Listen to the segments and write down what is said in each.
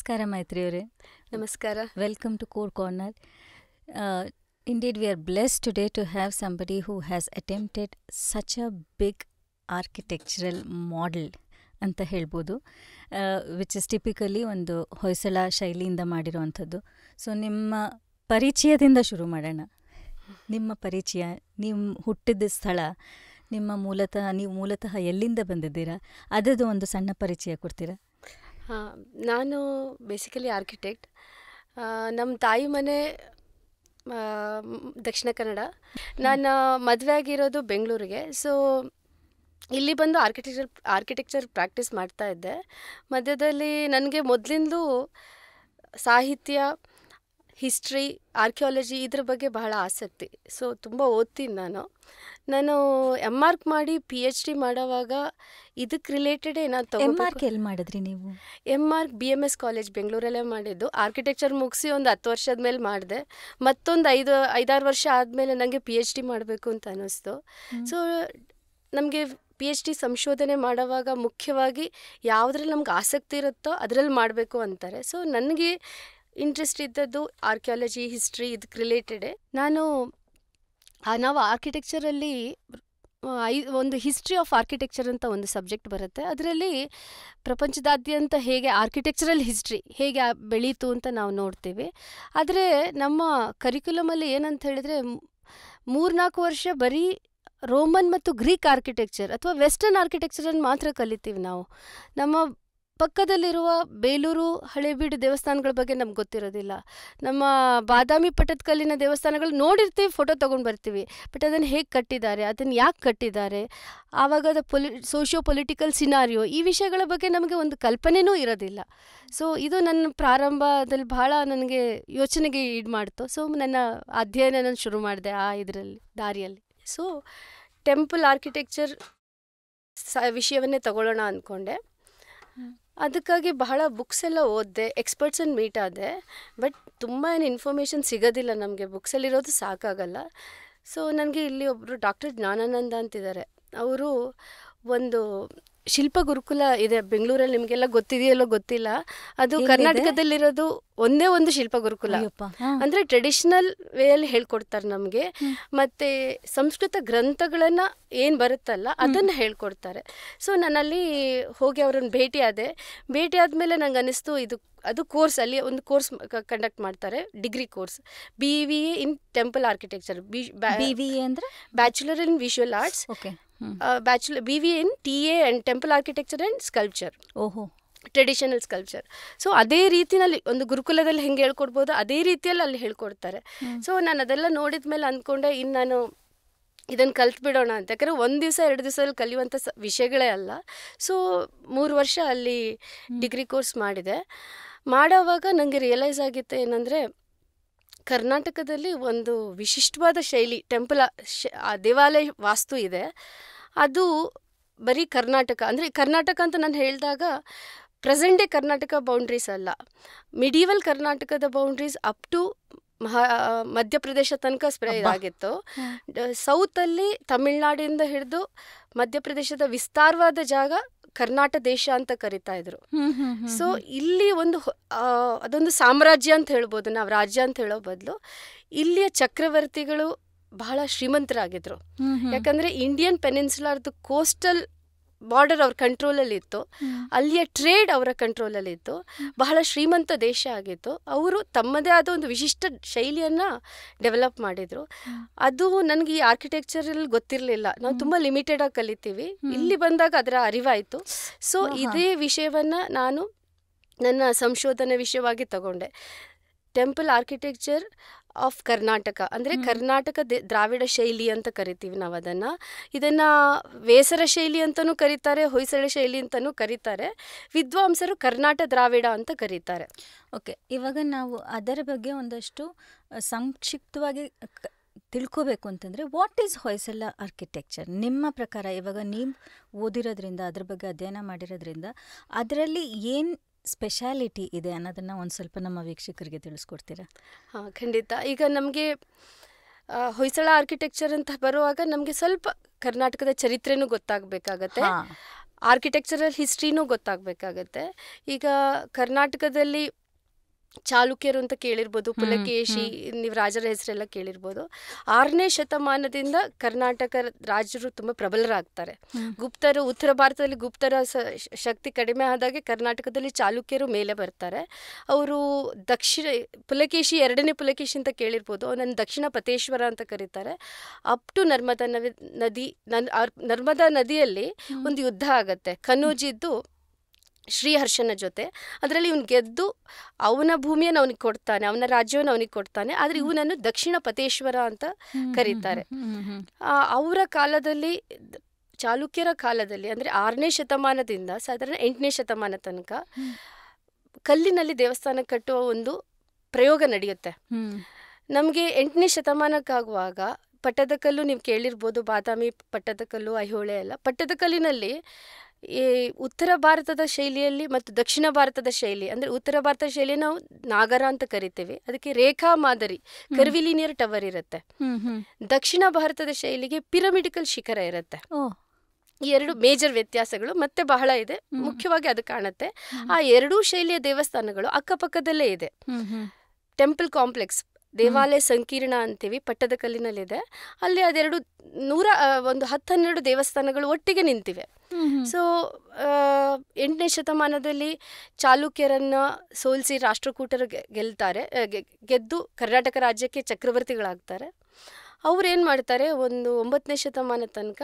ನಮಸ್ಕಾರ ಮೈತ್ರಿ ಅವರೇ. ನಮಸ್ಕಾರ. Welcome to Core Corner. Indeed, we are blessed today to have somebody who has attempted such a big architectural model ಅಂತ ಹೇಳ್ಬೋದು, which is typically ಒಂದು ಹೊಯ್ಸಳ ಶೈಲಿಯಿಂದ ಮಾಡಿರುವಂಥದ್ದು. ಸೊ ನಿಮ್ಮ ಪರಿಚಯದಿಂದ ಶುರು ಮಾಡೋಣ. ನಿಮ್ಮ ಪರಿಚಯ, ನೀವು ಹುಟ್ಟಿದ ಸ್ಥಳ, ನೀವು ಮೂಲತಃ ಎಲ್ಲಿಂದ ಬಂದಿದ್ದೀರಾ, ಅದರದ್ದು ಒಂದು ಸಣ್ಣ ಪರಿಚಯ ಕೊಡ್ತೀರಾ? ನಾನು ಬೇಸಿಕಲಿ ಆರ್ಕಿಟೆಕ್ಟ್. ನಮ್ಮ ತಾಯಿ ಮನೆ ದಕ್ಷಿಣ ಕನ್ನಡ. ನಾನು ಮದುವೆ ಆಗಿರೋದು ಬೆಂಗಳೂರಿಗೆ. ಸೊ ಇಲ್ಲಿ ಬಂದು ಆರ್ಕಿಟೆಕ್ಚರ್ ಪ್ರಾಕ್ಟೀಸ್ ಮಾಡ್ತಾ ಇದ್ದೆ. ಮಧ್ಯದಲ್ಲಿ ನನಗೆ ಮೊದಲಿಂದಲೂ ಸಾಹಿತ್ಯ, ಹಿಸ್ಟ್ರಿ, ಆರ್ಕಿಯಾಲಜಿ ಇದ್ರ ಬಗ್ಗೆ ಬಹಳ ಆಸಕ್ತಿ. ಸೊ ತುಂಬ ಓದ್ತೀನಿ ನಾನು ಎಮ್.ಆರ್ಕ್ ಮಾಡಿ PhD ಮಾಡೋವಾಗ ಇದಕ್ಕೆ ರಿಲೇಟೆಡೇ ನಾನು ಎಮ್.ಆರ್ಕ್ ಎಲ್ಲಿ ಮಾಡಿದ್ರಿ ನೀವು? ಎಮ್.ಆರ್ಕ್ BMS ಕಾಲೇಜ್ ಬೆಂಗಳೂರಲ್ಲೇ ಮಾಡಿದ್ದು. ಆರ್ಕಿಟೆಕ್ಚರ್ ಮುಗಿಸಿ ಒಂದು 10 ವರ್ಷದ ಮೇಲೆ ಮಾಡಿದೆ. ಮತ್ತೊಂದು 5-6 ವರ್ಷ ಆದಮೇಲೆ ನನಗೆ PhD ಮಾಡಬೇಕು ಅಂತ ಅನ್ನಿಸ್ತು. ಸೊ ನಮಗೆ PhD ಸಂಶೋಧನೆ ಮಾಡೋವಾಗ ಮುಖ್ಯವಾಗಿ ಯಾವುದ್ರಲ್ಲಿ ನಮ್ಗೆ ಆಸಕ್ತಿ ಇರುತ್ತೋ ಅದರಲ್ಲಿ ಮಾಡಬೇಕು ಅಂತಾರೆ. ಸೊ ನನಗೆ ಇಂಟ್ರೆಸ್ಟ್ ಇದ್ದದ್ದು ಆರ್ಕಿಯಾಲಜಿ, ಹಿಸ್ಟ್ರಿ ಇದಕ್ಕೆ ರಿಲೇಟೆಡೇ. ನಾವು ಆರ್ಕಿಟೆಕ್ಚರಲ್ಲಿ ಒಂದು ಹಿಸ್ಟ್ರಿ ಆಫ್ ಆರ್ಕಿಟೆಕ್ಚರ್ ಅಂತ ಒಂದು ಸಬ್ಜೆಕ್ಟ್ ಬರುತ್ತೆ. ಅದರಲ್ಲಿ ಪ್ರಪಂಚದಾದ್ಯಂತ ಹೇಗೆ ಆರ್ಕಿಟೆಕ್ಚರಲ್ ಹಿಸ್ಟ್ರಿ ಹೇಗೆ ಬೆಳೀತು ಅಂತ ನಾವು ನೋಡ್ತೀವಿ. ಆದರೆ ನಮ್ಮ ಕರಿಕ್ಯುಲಮಲ್ಲಿ ಏನಂತ ಹೇಳಿದ್ರೆ 3-4 ವರ್ಷ ಬರೀ ರೋಮನ್ ಮತ್ತು ಗ್ರೀಕ್ ಆರ್ಕಿಟೆಕ್ಚರ್ ಅಥವಾ ವೆಸ್ಟರ್ನ್ ಆರ್ಕಿಟೆಕ್ಚರನ್ನು ಮಾತ್ರ ಕಲಿತೀವಿ ನಾವು. ನಮ್ಮ ಪಕ್ಕದಲ್ಲಿರುವ ಬೇಲೂರು, ಹಳೇಬೀಡು ದೇವಸ್ಥಾನಗಳ ಬಗ್ಗೆ ನಮ್ಗೆ ಗೊತ್ತಿರೋದಿಲ್ಲ. ನಮ್ಮ ಬಾದಾಮಿ ಪಟ್ಟದಕಲ್ಲಿನ ದೇವಸ್ಥಾನಗಳು ನೋಡಿರ್ತೀವಿ, ಫೋಟೋ ತೊಗೊಂಡು ಬರ್ತೀವಿ. ಬಟ್ ಅದನ್ನು ಹೇಗೆ ಕಟ್ಟಿದ್ದಾರೆ, ಅದನ್ನು ಯಾಕೆ ಕಟ್ಟಿದ್ದಾರೆ, ಆವಾಗದ ಸೋಷಿಯೋ ಪೊಲಿಟಿಕಲ್ ಸಿನಾರಿಯೋ, ಈ ವಿಷಯಗಳ ಬಗ್ಗೆ ನಮಗೆ ಒಂದು ಕಲ್ಪನೆಯೂ ಇರೋದಿಲ್ಲ. ಸೊ ಇದು ನನ್ನ ಪ್ರಾರಂಭದಲ್ಲಿ ಬಹಳ ನನಗೆ ಯೋಚನೆಗೆ ಈಡು ಮಾಡ್ತು. ಸೊ ನನ್ನ ಅಧ್ಯಯನ ನಾನು ಶುರು ಮಾಡಿದೆ ಆ ದಾರಿಯಲ್ಲಿ. ಸೊ ಟೆಂಪಲ್ ಆರ್ಕಿಟೆಕ್ಚರ್ ವಿಷಯವನ್ನೇ ತಗೊಳ್ಳೋಣ ಅಂದ್ಕೊಂಡೆ. ಅದಕ್ಕಾಗಿ ಬಹಳ ಬುಕ್ಸ್ ಎಲ್ಲ ಓದಿದೆ, ಎಕ್ಸ್ಪರ್ಟ್ಸನ್ನು ಮೀಟ್ ಆದೆ. ಬಟ್ ತುಂಬ ಇನ್ಫಾರ್ಮೇಷನ್ ಸಿಗೋದಿಲ್ಲ ನಮಗೆ, ಬುಕ್ಸಲ್ಲಿರೋದು ಸಾಕಾಗಲ್ಲ. ಸೊ ನನಗೆ ಇಲ್ಲಿ ಒಬ್ಬರು ಡಾಕ್ಟರ್ ಜ್ಞಾನಾನಂದ ಅಂತಿದ್ದಾರೆ. ಅವರು ಒಂದು ಶಿಲ್ಪ ಗುರುಕುಲ ಇದೆ ಬೆಂಗಳೂರಲ್ಲಿ, ನಿಮಗೆಲ್ಲ ಗೊತ್ತಿದೆಯಲ್ಲೋ ಗೊತ್ತಿಲ್ಲ. ಅದು ಕರ್ನಾಟಕದಲ್ಲಿರೋದು ಒಂದೇ ಒಂದು ಶಿಲ್ಪ ಗುರುಕುಲ. ಅಂದರೆ ಟ್ರೆಡಿಷ್ನಲ್ ವೇಯಲ್ಲಿ ಹೇಳ್ಕೊಡ್ತಾರೆ ನಮಗೆ. ಮತ್ತು ಸಂಸ್ಕೃತ ಗ್ರಂಥಗಳನ್ನು ಏನು ಬರುತ್ತಲ್ಲ ಅದನ್ನು ಹೇಳ್ಕೊಡ್ತಾರೆ. ಸೊ ನಾನಲ್ಲಿ ಹೋಗಿ ಅವರನ್ನು ಭೇಟಿ ಆದಮೇಲೆ ನಂಗೆ ಅನ್ನಿಸ್ತು ಅದು ಕೋರ್ಸ್, ಅಲ್ಲಿ ಒಂದು ಕೋರ್ಸ್ ಕಂಡಕ್ಟ್ ಮಾಡ್ತಾರೆ, ಡಿಗ್ರಿ ಕೋರ್ಸ್, BVA ಇನ್ ಟೆಂಪಲ್ ಆರ್ಕಿಟೆಕ್ಚರ್. BVA ಅಂದರೆ bachelor in visual arts, BVA in TA and temple architecture and sculpture. ಓಹೋ, ಟ್ರೆಡಿಷನಲ್ ಸ್ಕಲ್ಪ್ಚರ್. ಸೊ ಅದೇ ರೀತಿಯಲ್ಲಿ ಒಂದು ಗುರುಕುಲದಲ್ಲಿ ಹೆಂಗೆ ಹೇಳ್ಕೊಡ್ಬೋದು ಅದೇ ರೀತಿಯಲ್ಲಿ ಅಲ್ಲಿ ಹೇಳ್ಕೊಡ್ತಾರೆ. ಸೊ ನಾನು ಅದೆಲ್ಲ ನೋಡಿದ ಮೇಲೆ ಅಂದ್ಕೊಂಡೆ, ಇನ್ನು ನಾನು ಇದನ್ನು ಕಲ್ತ್ಬಿಡೋಣ ಅಂತ. ಯಾಕಂದರೆ 1 ದಿವಸ 2 ದಿವಸದಲ್ಲಿ ಕಲಿಯುವಂಥ ವಿಷಯಗಳೇ ಅಲ್ಲ. ಸೊ 3 ವರ್ಷ ಅಲ್ಲಿ ಡಿಗ್ರಿ ಕೋರ್ಸ್ ಮಾಡೋವಾಗ ನನಗೆ ರಿಯಲೈಸ್ ಆಗಿತ್ತು ಏನಂದರೆ, ಕರ್ನಾಟಕದಲ್ಲಿ ಒಂದು ವಿಶಿಷ್ಟವಾದ ಶೈಲಿ ಟೆಂಪಲ್ ದೇವಾಲಯ ವಾಸ್ತು ಇದೆ. ಅದು ಬರೀ ಕರ್ನಾಟಕ, ಅಂದರೆ ಕರ್ನಾಟಕ ಅಂತ ನಾನು ಹೇಳಿದಾಗ ಪ್ರೆಸೆಂಟ್ ಡೇ ಕರ್ನಾಟಕ ಬೌಂಡ್ರೀಸ್ ಅಲ್ಲ, ಮಿಡೀವಲ್ ಕರ್ನಾಟಕದ ಬೌಂಡ್ರೀಸ್ ಅಪ್ ಟು ಮಧ್ಯಪ್ರದೇಶ ತನಕ ಸ್ಪ್ರೆಡ್ ಆಗಿತ್ತು. ಸೌತಲ್ಲಿ ತಮಿಳ್ನಾಡಿಂದ ಹಿಡಿದು ಮಧ್ಯಪ್ರದೇಶದ ವಿಸ್ತಾರವಾದ ಜಾಗ ಕರ್ನಾಟಕ ದೇಶ ಅಂತ ಕರಿತಾ ಇದ್ರು. ಸೊ ಇಲ್ಲಿ ಅದೊಂದು ಸಾಮ್ರಾಜ್ಯ ಅಂತ ಹೇಳ್ಬೋದು, ನಾವು ರಾಜ್ಯ ಅಂತ ಹೇಳೋ ಬದಲು. ಇಲ್ಲಿಯ ಚಕ್ರವರ್ತಿಗಳು ಬಹಳ ಶ್ರೀಮಂತರಾಗಿದ್ರು. ಯಾಕಂದರೆ ಇಂಡಿಯನ್ ಪೆನಿನ್ಸುಲಾರ್ದು ಕೋಸ್ಟಲ್ ಬಾರ್ಡರ್ ಅವ್ರ ಕಂಟ್ರೋಲಲ್ಲಿತ್ತು, ಅಲ್ಲಿಯ ಟ್ರೇಡ್ ಅವರ ಕಂಟ್ರೋಲಲ್ಲಿತ್ತು, ಬಹಳ ಶ್ರೀಮಂತ ದೇಶ ಆಗಿತ್ತು. ಅವರು ತಮ್ಮದೇ ಆದ ಒಂದು ವಿಶಿಷ್ಟ ಶೈಲಿಯನ್ನು ಡೆವಲಪ್ ಮಾಡಿದರು. ಅದು ನನಗೆ ಈ ಆರ್ಕಿಟೆಕ್ಚರಲ್ಲಿ ಗೊತ್ತಿರಲಿಲ್ಲ. ನಾವು ತುಂಬ ಲಿಮಿಟೆಡಾಗಿ ಕಲಿತೀವಿ. ಇಲ್ಲಿ ಬಂದಾಗ ಅದರ ಅರಿವಾಯಿತು. ಸೊ ಇದೇ ವಿಷಯವನ್ನು ನಾನು ನನ್ನ ಸಂಶೋಧನೆ ವಿಷಯವಾಗಿ ತಗೊಂಡೆ. ಟೆಂಪಲ್ ಆರ್ಕಿಟೆಕ್ಚರ್ ಆಫ್ ಕರ್ನಾಟಕ, ಅಂದರೆ ಕರ್ನಾಟಕ ದ್ರಾವಿಡ ಶೈಲಿ ಅಂತ ಕರಿತೀವಿ ನಾವು ಇದನ್ನು ವೇಸರ ಶೈಲಿ ಅಂತಲೂ ಕರೀತಾರೆ, ಹೊಯ್ಸಳ ಶೈಲಿ ಅಂತಲೂ ಕರೀತಾರೆ. ವಿದ್ವಾಂಸರು ಕರ್ನಾಟಕ ದ್ರಾವಿಡ ಅಂತ ಕರೀತಾರೆ. ಓಕೆ, ಇವಾಗ ನಾವು ಅದರ ಬಗ್ಗೆ ಒಂದಷ್ಟು ಸಂಕ್ಷಿಪ್ತವಾಗಿ ತಿಳ್ಕೋಬೇಕು ಅಂತಂದರೆ, ವಾಟ್ ಈಸ್ ಹೊಯ್ಸಳ ಆರ್ಕಿಟೆಕ್ಚರ್ ನಿಮ್ಮ ಪ್ರಕಾರ? ಇವಾಗ ನೀವು ಓದಿರೋದ್ರಿಂದ, ಅದ್ರ ಬಗ್ಗೆ ಅಧ್ಯಯನ ಮಾಡಿರೋದ್ರಿಂದ, ಅದರಲ್ಲಿ ಏನು ಸ್ಪೆಷಾಲಿಟಿ ಇದೆ ಅನ್ನೋದನ್ನು ಒಂದು ಸ್ವಲ್ಪ ನಮ್ಮ ವೀಕ್ಷಕರಿಗೆ ತಿಳಿಸ್ಕೊಡ್ತೀರಾ? ಹಾಂ, ಖಂಡಿತ. ಈಗ ನಮಗೆ ಹೊಯ್ಸಳ ಆರ್ಕಿಟೆಕ್ಚರ್ ಅಂತ ಬರುವಾಗ ನಮಗೆ ಸ್ವಲ್ಪ ಕರ್ನಾಟಕದ ಚರಿತ್ರೆನೂ ಗೊತ್ತಾಗಬೇಕಾಗತ್ತೆ. ಆರ್ಕಿಟೆಕ್ಚರಲ್ ಹಿಸ್ಟ್ರಿನೂ ಗೊತ್ತಾಗಬೇಕಾಗತ್ತೆ. ಈಗ ಕರ್ನಾಟಕದಲ್ಲಿ ಚಾಲುಕ್ಯರು ಅಂತ ಕೇಳಿರ್ಬೋದು, ಪುಲಕೇಶಿ, ನೀವು ರಾಜರ ಹೆಸರೆಲ್ಲ ಕೇಳಿರ್ಬೋದು. 6ನೇ ಶತಮಾನದಿಂದ ಕರ್ನಾಟಕ ರಾಜರು ತುಂಬ ಪ್ರಬಲರಾಗ್ತಾರೆ. ಗುಪ್ತರು, ಉತ್ತರ ಭಾರತದಲ್ಲಿ ಗುಪ್ತರ ಶಕ್ತಿ ಕಡಿಮೆ ಆದಾಗೆ ಕರ್ನಾಟಕದಲ್ಲಿ ಚಾಲುಕ್ಯರು ಮೇಲೆ ಬರ್ತಾರೆ. ಅವರು ಪುಲಕೇಶಿ, 2ನೇ ಪುಲಕೇಶಿ ಅಂತ ಕೇಳಿರ್ಬೋದು, ಅವನನ್ನು ದಕ್ಷಿಣ ಪತೇಶ್ವರ ಅಂತ ಕರೀತಾರೆ. ಅಪ್ ಟು ನರ್ಮದಾ ನದಿಯಲ್ಲಿ ಒಂದು ಯುದ್ಧ ಆಗತ್ತೆ ಕನೂಜಿದ್ದು ಶ್ರೀಹರ್ಷನ ಜೊತೆ. ಅದರಲ್ಲಿ ಇವನು ಗೆದ್ದು ಅವನ ಭೂಮಿಯನ್ನು ಅವನಿಗೆ ಕೊಡ್ತಾನೆ, ಅವನ ರಾಜ್ಯವನ್ನು ಅವನಿಗೆ ಕೊಡ್ತಾನೆ. ಆದರೆ ಇವನನ್ನು ದಕ್ಷಿಣ ಪತೇಶ್ವರ ಅಂತ ಕರೀತಾರೆ. ಅವರ ಕಾಲದಲ್ಲಿ, ಚಾಲುಕ್ಯರ ಕಾಲದಲ್ಲಿ, ಅಂದರೆ 6ನೇ ಶತಮಾನದಿಂದ ಸಾಧಾರಣ 8ನೇ ಶತಮಾನ ತನಕ ಕಲ್ಲಿನಲ್ಲಿ ದೇವಸ್ಥಾನ ಕಟ್ಟುವ ಒಂದು ಪ್ರಯೋಗ ನಡೆಯುತ್ತೆ. ನಮಗೆ 8ನೇ ಶತಮಾನಕ್ಕಾಗುವಾಗ ಪಟ್ಟದಕಲ್ಲು ನೀವು ಕೇಳಿರ್ಬೋದು, ಬಾದಾಮಿ ಪಟ್ಟದಕಲ್ಲು, ಐಹೊಳೆ ಎಲ್ಲ. ಪಟ್ಟದಕಲ್ಲಿನಲ್ಲಿ ಈ ಉತ್ತರ ಭಾರತದ ಶೈಲಿಯಲ್ಲಿ ಮತ್ತು ದಕ್ಷಿಣ ಭಾರತದ ಶೈಲಿ, ಅಂದರೆ ಉತ್ತರ ಭಾರತದ ಶೈಲಿ ನಾವು ನಾಗರ ಅಂತ ಕರಿತೀವಿ, ಅದಕ್ಕೆ ರೇಖಾ ಮಾದರಿ ಕರ್ವಿಲಿನಿಯರ್ ಟವರ್ ಇರುತ್ತೆ. ದಕ್ಷಿಣ ಭಾರತದ ಶೈಲಿಗೆ ಪಿರಮಿಡಿಕಲ್ ಶಿಖರ ಇರುತ್ತೆ. ಈ 2 ಮೇಜರ್ ವ್ಯತ್ಯಾಸಗಳು ಮತ್ತೆ ಬಹಳ ಇದೆ, ಮುಖ್ಯವಾಗಿ ಅದು ಕಾಣುತ್ತೆ. ಆ 2 ಶೈಲಿಯ ದೇವಸ್ಥಾನಗಳು ಅಕ್ಕಪಕ್ಕದಲ್ಲೇ ಇದೆ. ಟೆಂಪಲ್ ಕಾಂಪ್ಲೆಕ್ಸ್, ದೇವಾಲಯ ಸಂಕೀರ್ಣ ಅಂತೀವಿ, ಪಟ್ಟದಕಲ್ಲಿನಲ್ಲಿದೆ. ಅಲ್ಲಿ ಅದೆರಡು 10-12 ದೇವಸ್ಥಾನಗಳು ಒಟ್ಟಿಗೆ ನಿಂತಿವೆ. ಸೊ 8ನೇ ಶತಮಾನದಲ್ಲಿ ಚಾಲುಕ್ಯರನ್ನು ಸೋಲಿಸಿ ರಾಷ್ಟ್ರಕೂಟರು ಗೆದ್ದು ಕರ್ನಾಟಕ ರಾಜ್ಯಕ್ಕೆ ಚಕ್ರವರ್ತಿಗಳಾಗ್ತಾರೆ. ಅವ್ರೇನು ಮಾಡ್ತಾರೆ, ಒಂದು 9ನೇ ಶತಮಾನ ತನಕ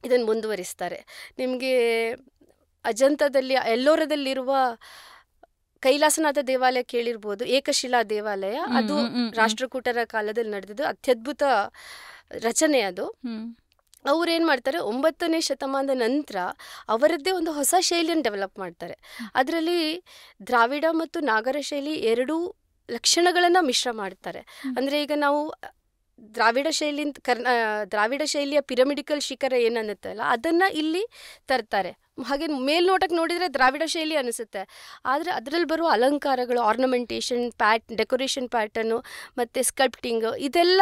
ಇದನ್ನು ಮುಂದುವರಿಸ್ತಾರೆ. ನಿಮಗೆ ಅಜಂತದಲ್ಲಿ, ಎಲ್ಲೋರದಲ್ಲಿರುವ ಕೈಲಾಸನಾಥ ದೇವಾಲಯ ಕೇಳಿರ್ಬೋದು, ಏಕಶಿಲಾ ದೇವಾಲಯ. ಅದು ರಾಷ್ಟ್ರಕೂಟರ ಕಾಲದಲ್ಲಿ ನಡೆದಿದ್ದು ಅತ್ಯದ್ಭುತ ರಚನೆ ಅದು. ಅವ್ರೇನು ಮಾಡ್ತಾರೆ, 9ನೇ ಶತಮಾನದ ನಂತರ ಅವರದ್ದೇ ಒಂದು ಹೊಸ ಶೈಲಿಯನ್ನು ಡೆವಲಪ್ ಮಾಡ್ತಾರೆ. ಅದರಲ್ಲಿ ದ್ರಾವಿಡ ಮತ್ತು ನಾಗರ ಶೈಲಿ 2 ಲಕ್ಷಣಗಳನ್ನು ಮಿಶ್ರ ಮಾಡ್ತಾರೆ. ಅಂದರೆ ಈಗ ನಾವು ದ್ರಾವಿಡ ಶೈಲಿಯ ಪಿರಮಿಡಿಕಲ್ ಶಿಖರ ಏನನ್ನುತ್ತಲ್ಲ ಅದನ್ನು ಇಲ್ಲಿ ತರ್ತಾರೆ. ಹಾಗೆ ಮೇಲ್ನೋಟಕ್ಕೆ ನೋಡಿದರೆ ದ್ರಾವಿಡ ಶೈಲಿ ಅನಿಸುತ್ತೆ, ಆದರೆ ಅದರಲ್ಲಿ ಬರುವ ಅಲಂಕಾರಗಳು, ಆರ್ನಮೆಂಟೇಷನ್, ಡೆಕೋರೇಷನ್ ಪ್ಯಾಟರ್ನು ಮತ್ತು ಸ್ಕಲ್ಪ್ಟಿಂಗ್ ಇದೆಲ್ಲ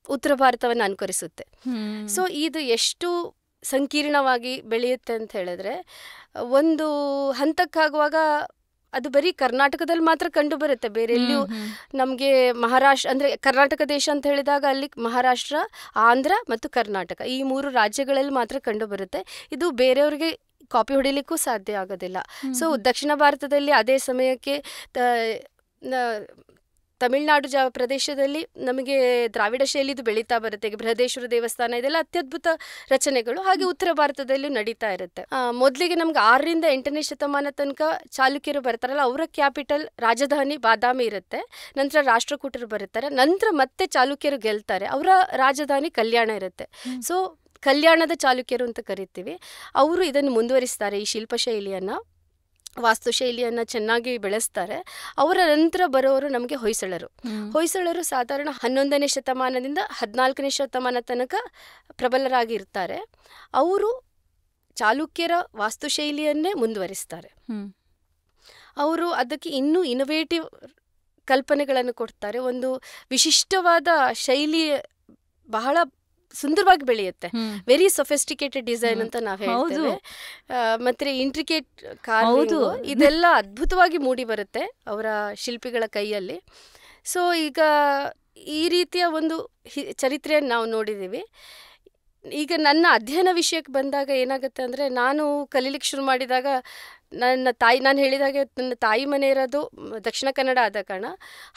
ಉತ್ತರ ಭಾರತವನ್ನು ಅನುಕರಿಸುತ್ತೆ. ಸೊ ಇದು ಎಷ್ಟು ಸಂಕೀರ್ಣವಾಗಿ ಬೆಳೆಯುತ್ತೆ ಅಂತ ಹೇಳಿದ್ರೆ, ಒಂದು ಹಂತಕ್ಕಾಗುವಾಗ ಅದು ಬರೀ ಕರ್ನಾಟಕದಲ್ಲಿ ಮಾತ್ರ ಕಂಡು ಬರುತ್ತೆ, ಬೇರೆ ಎಲ್ಲಿಯೂ ನಮಗೆ ಮಹಾರಾಷ್ಟ್ರ, ಅಂದರೆ ಕರ್ನಾಟಕ ದೇಶ ಅಂತ ಹೇಳಿದಾಗ ಅಲ್ಲಿ ಮಹಾರಾಷ್ಟ್ರ, ಆಂಧ್ರ ಮತ್ತು ಕರ್ನಾಟಕ ಈ 3 ರಾಜ್ಯಗಳಲ್ಲಿ ಮಾತ್ರ ಕಂಡು ಬರುತ್ತೆ. ಇದು ಬೇರೆಯವ್ರಿಗೆ ಕಾಪಿ ಹೊಡಿಲಿಕ್ಕೂ ಸಾಧ್ಯ ಆಗೋದಿಲ್ಲ. ಸೊ ದಕ್ಷಿಣ ಭಾರತದಲ್ಲಿ ಅದೇ ಸಮಯಕ್ಕೆ ತಮಿಳುನಾಡು ಪ್ರದೇಶದಲ್ಲಿ ನಮಗೆ ದ್ರಾವಿಡ ಶೈಲಿದು ಬೆಳೀತಾ ಬರುತ್ತೆ. ಈಗ ಬೃಹದೇಶ್ವರ ದೇವಸ್ಥಾನ ಇದೆಲ್ಲ ಅತ್ಯದ್ಭುತ ರಚನೆಗಳು. ಹಾಗೆ ಉತ್ತರ ಭಾರತದಲ್ಲೂ ನಡೀತಾ ಇರುತ್ತೆ. ಮೊದಲಿಗೆ ನಮ್ಗೆ 6ರಿಂದ 8ನೇ ಶತಮಾನ ತನಕ ಚಾಲುಕ್ಯರು ಬರ್ತಾರಲ್ಲ, ಅವರ ಕ್ಯಾಪಿಟಲ್ ರಾಜಧಾನಿ ಬಾದಾಮಿ ಇರುತ್ತೆ. ನಂತರ ರಾಷ್ಟ್ರಕೂಟರು ಬರುತ್ತಾರೆ. ನಂತರ ಮತ್ತೆ ಚಾಲುಕ್ಯರು ಗೆಲ್ತಾರೆ, ಅವರ ರಾಜಧಾನಿ ಕಲ್ಯಾಣ ಇರುತ್ತೆ. ಸೊ ಕಲ್ಯಾಣದ ಚಾಲುಕ್ಯರು ಅಂತ ಕರಿತೀವಿ. ಅವರು ಇದನ್ನು ಮುಂದುವರಿಸ್ತಾರೆ, ಈ ಶಿಲ್ಪಶೈಲಿಯನ್ನು, ವಾಸ್ತುಶೈಲಿಯನ್ನು ಚೆನ್ನಾಗಿ ಬೆಳೆಸ್ತಾರೆ. ಅವರ ನಂತರ ಬರೋರು ನಮಗೆ ಹೊಯ್ಸಳರು ಸಾಧಾರಣ 11ನೇ ಶತಮಾನದಿಂದ 14ನೇ ಶತಮಾನ ತನಕ ಪ್ರಬಲರಾಗಿರ್ತಾರೆ. ಅವರು ಚಾಲುಕ್ಯರ ವಾಸ್ತುಶೈಲಿಯನ್ನೇ ಮುಂದುವರಿಸ್ತಾರೆ. ಅವರು ಅದಕ್ಕೆ ಇನ್ನೂ ಇನೋವೇಟಿವ್ ಕಲ್ಪನೆಗಳನ್ನು ಕೊಡ್ತಾರೆ. ಒಂದು ವಿಶಿಷ್ಟವಾದ ಶೈಲಿ ಬಹಳ ಸುಂದರವಾಗಿ ಬೆಳೆಯುತ್ತೆ. ವೆರಿ ಸೊಫಿಸ್ಟಿಕೇಟೆಡ್ ಡಿಸೈನ್ ಅಂತ ನಾವು ಹೇಳ್ತೇವೆ. ಮತ್ತೆ ಇಂಟ್ರಿಕೇಟ್ ಕಾರ್ವಿಂಗ್ ಇದೆಲ್ಲ ಅದ್ಭುತವಾಗಿ ಮೂಡಿ ಬರುತ್ತೆ ಅವರ ಶಿಲ್ಪಿಗಳ ಕೈಯಲ್ಲಿ. ಸೊ ಈಗ ಈ ರೀತಿಯ ಒಂದು ಚರಿತ್ರೆಯನ್ನು ನಾವು ನೋಡಿದ್ದೀವಿ. ಈಗ ನನ್ನ ಅಧ್ಯಯನ ವಿಷಯಕ್ಕೆ ಬಂದಾಗ ಏನಾಗುತ್ತೆ ಅಂದರೆ, ನಾನು ಕಲೀಲಿಕ್ಕೆ ಶುರು ಮಾಡಿದಾಗ ನಾನು ಹೇಳಿದಾಗೆ ನನ್ನ ತಾಯಿ ಮನೆ ಇರೋದು ದಕ್ಷಿಣ ಕನ್ನಡ ಆದ ಕಾರಣ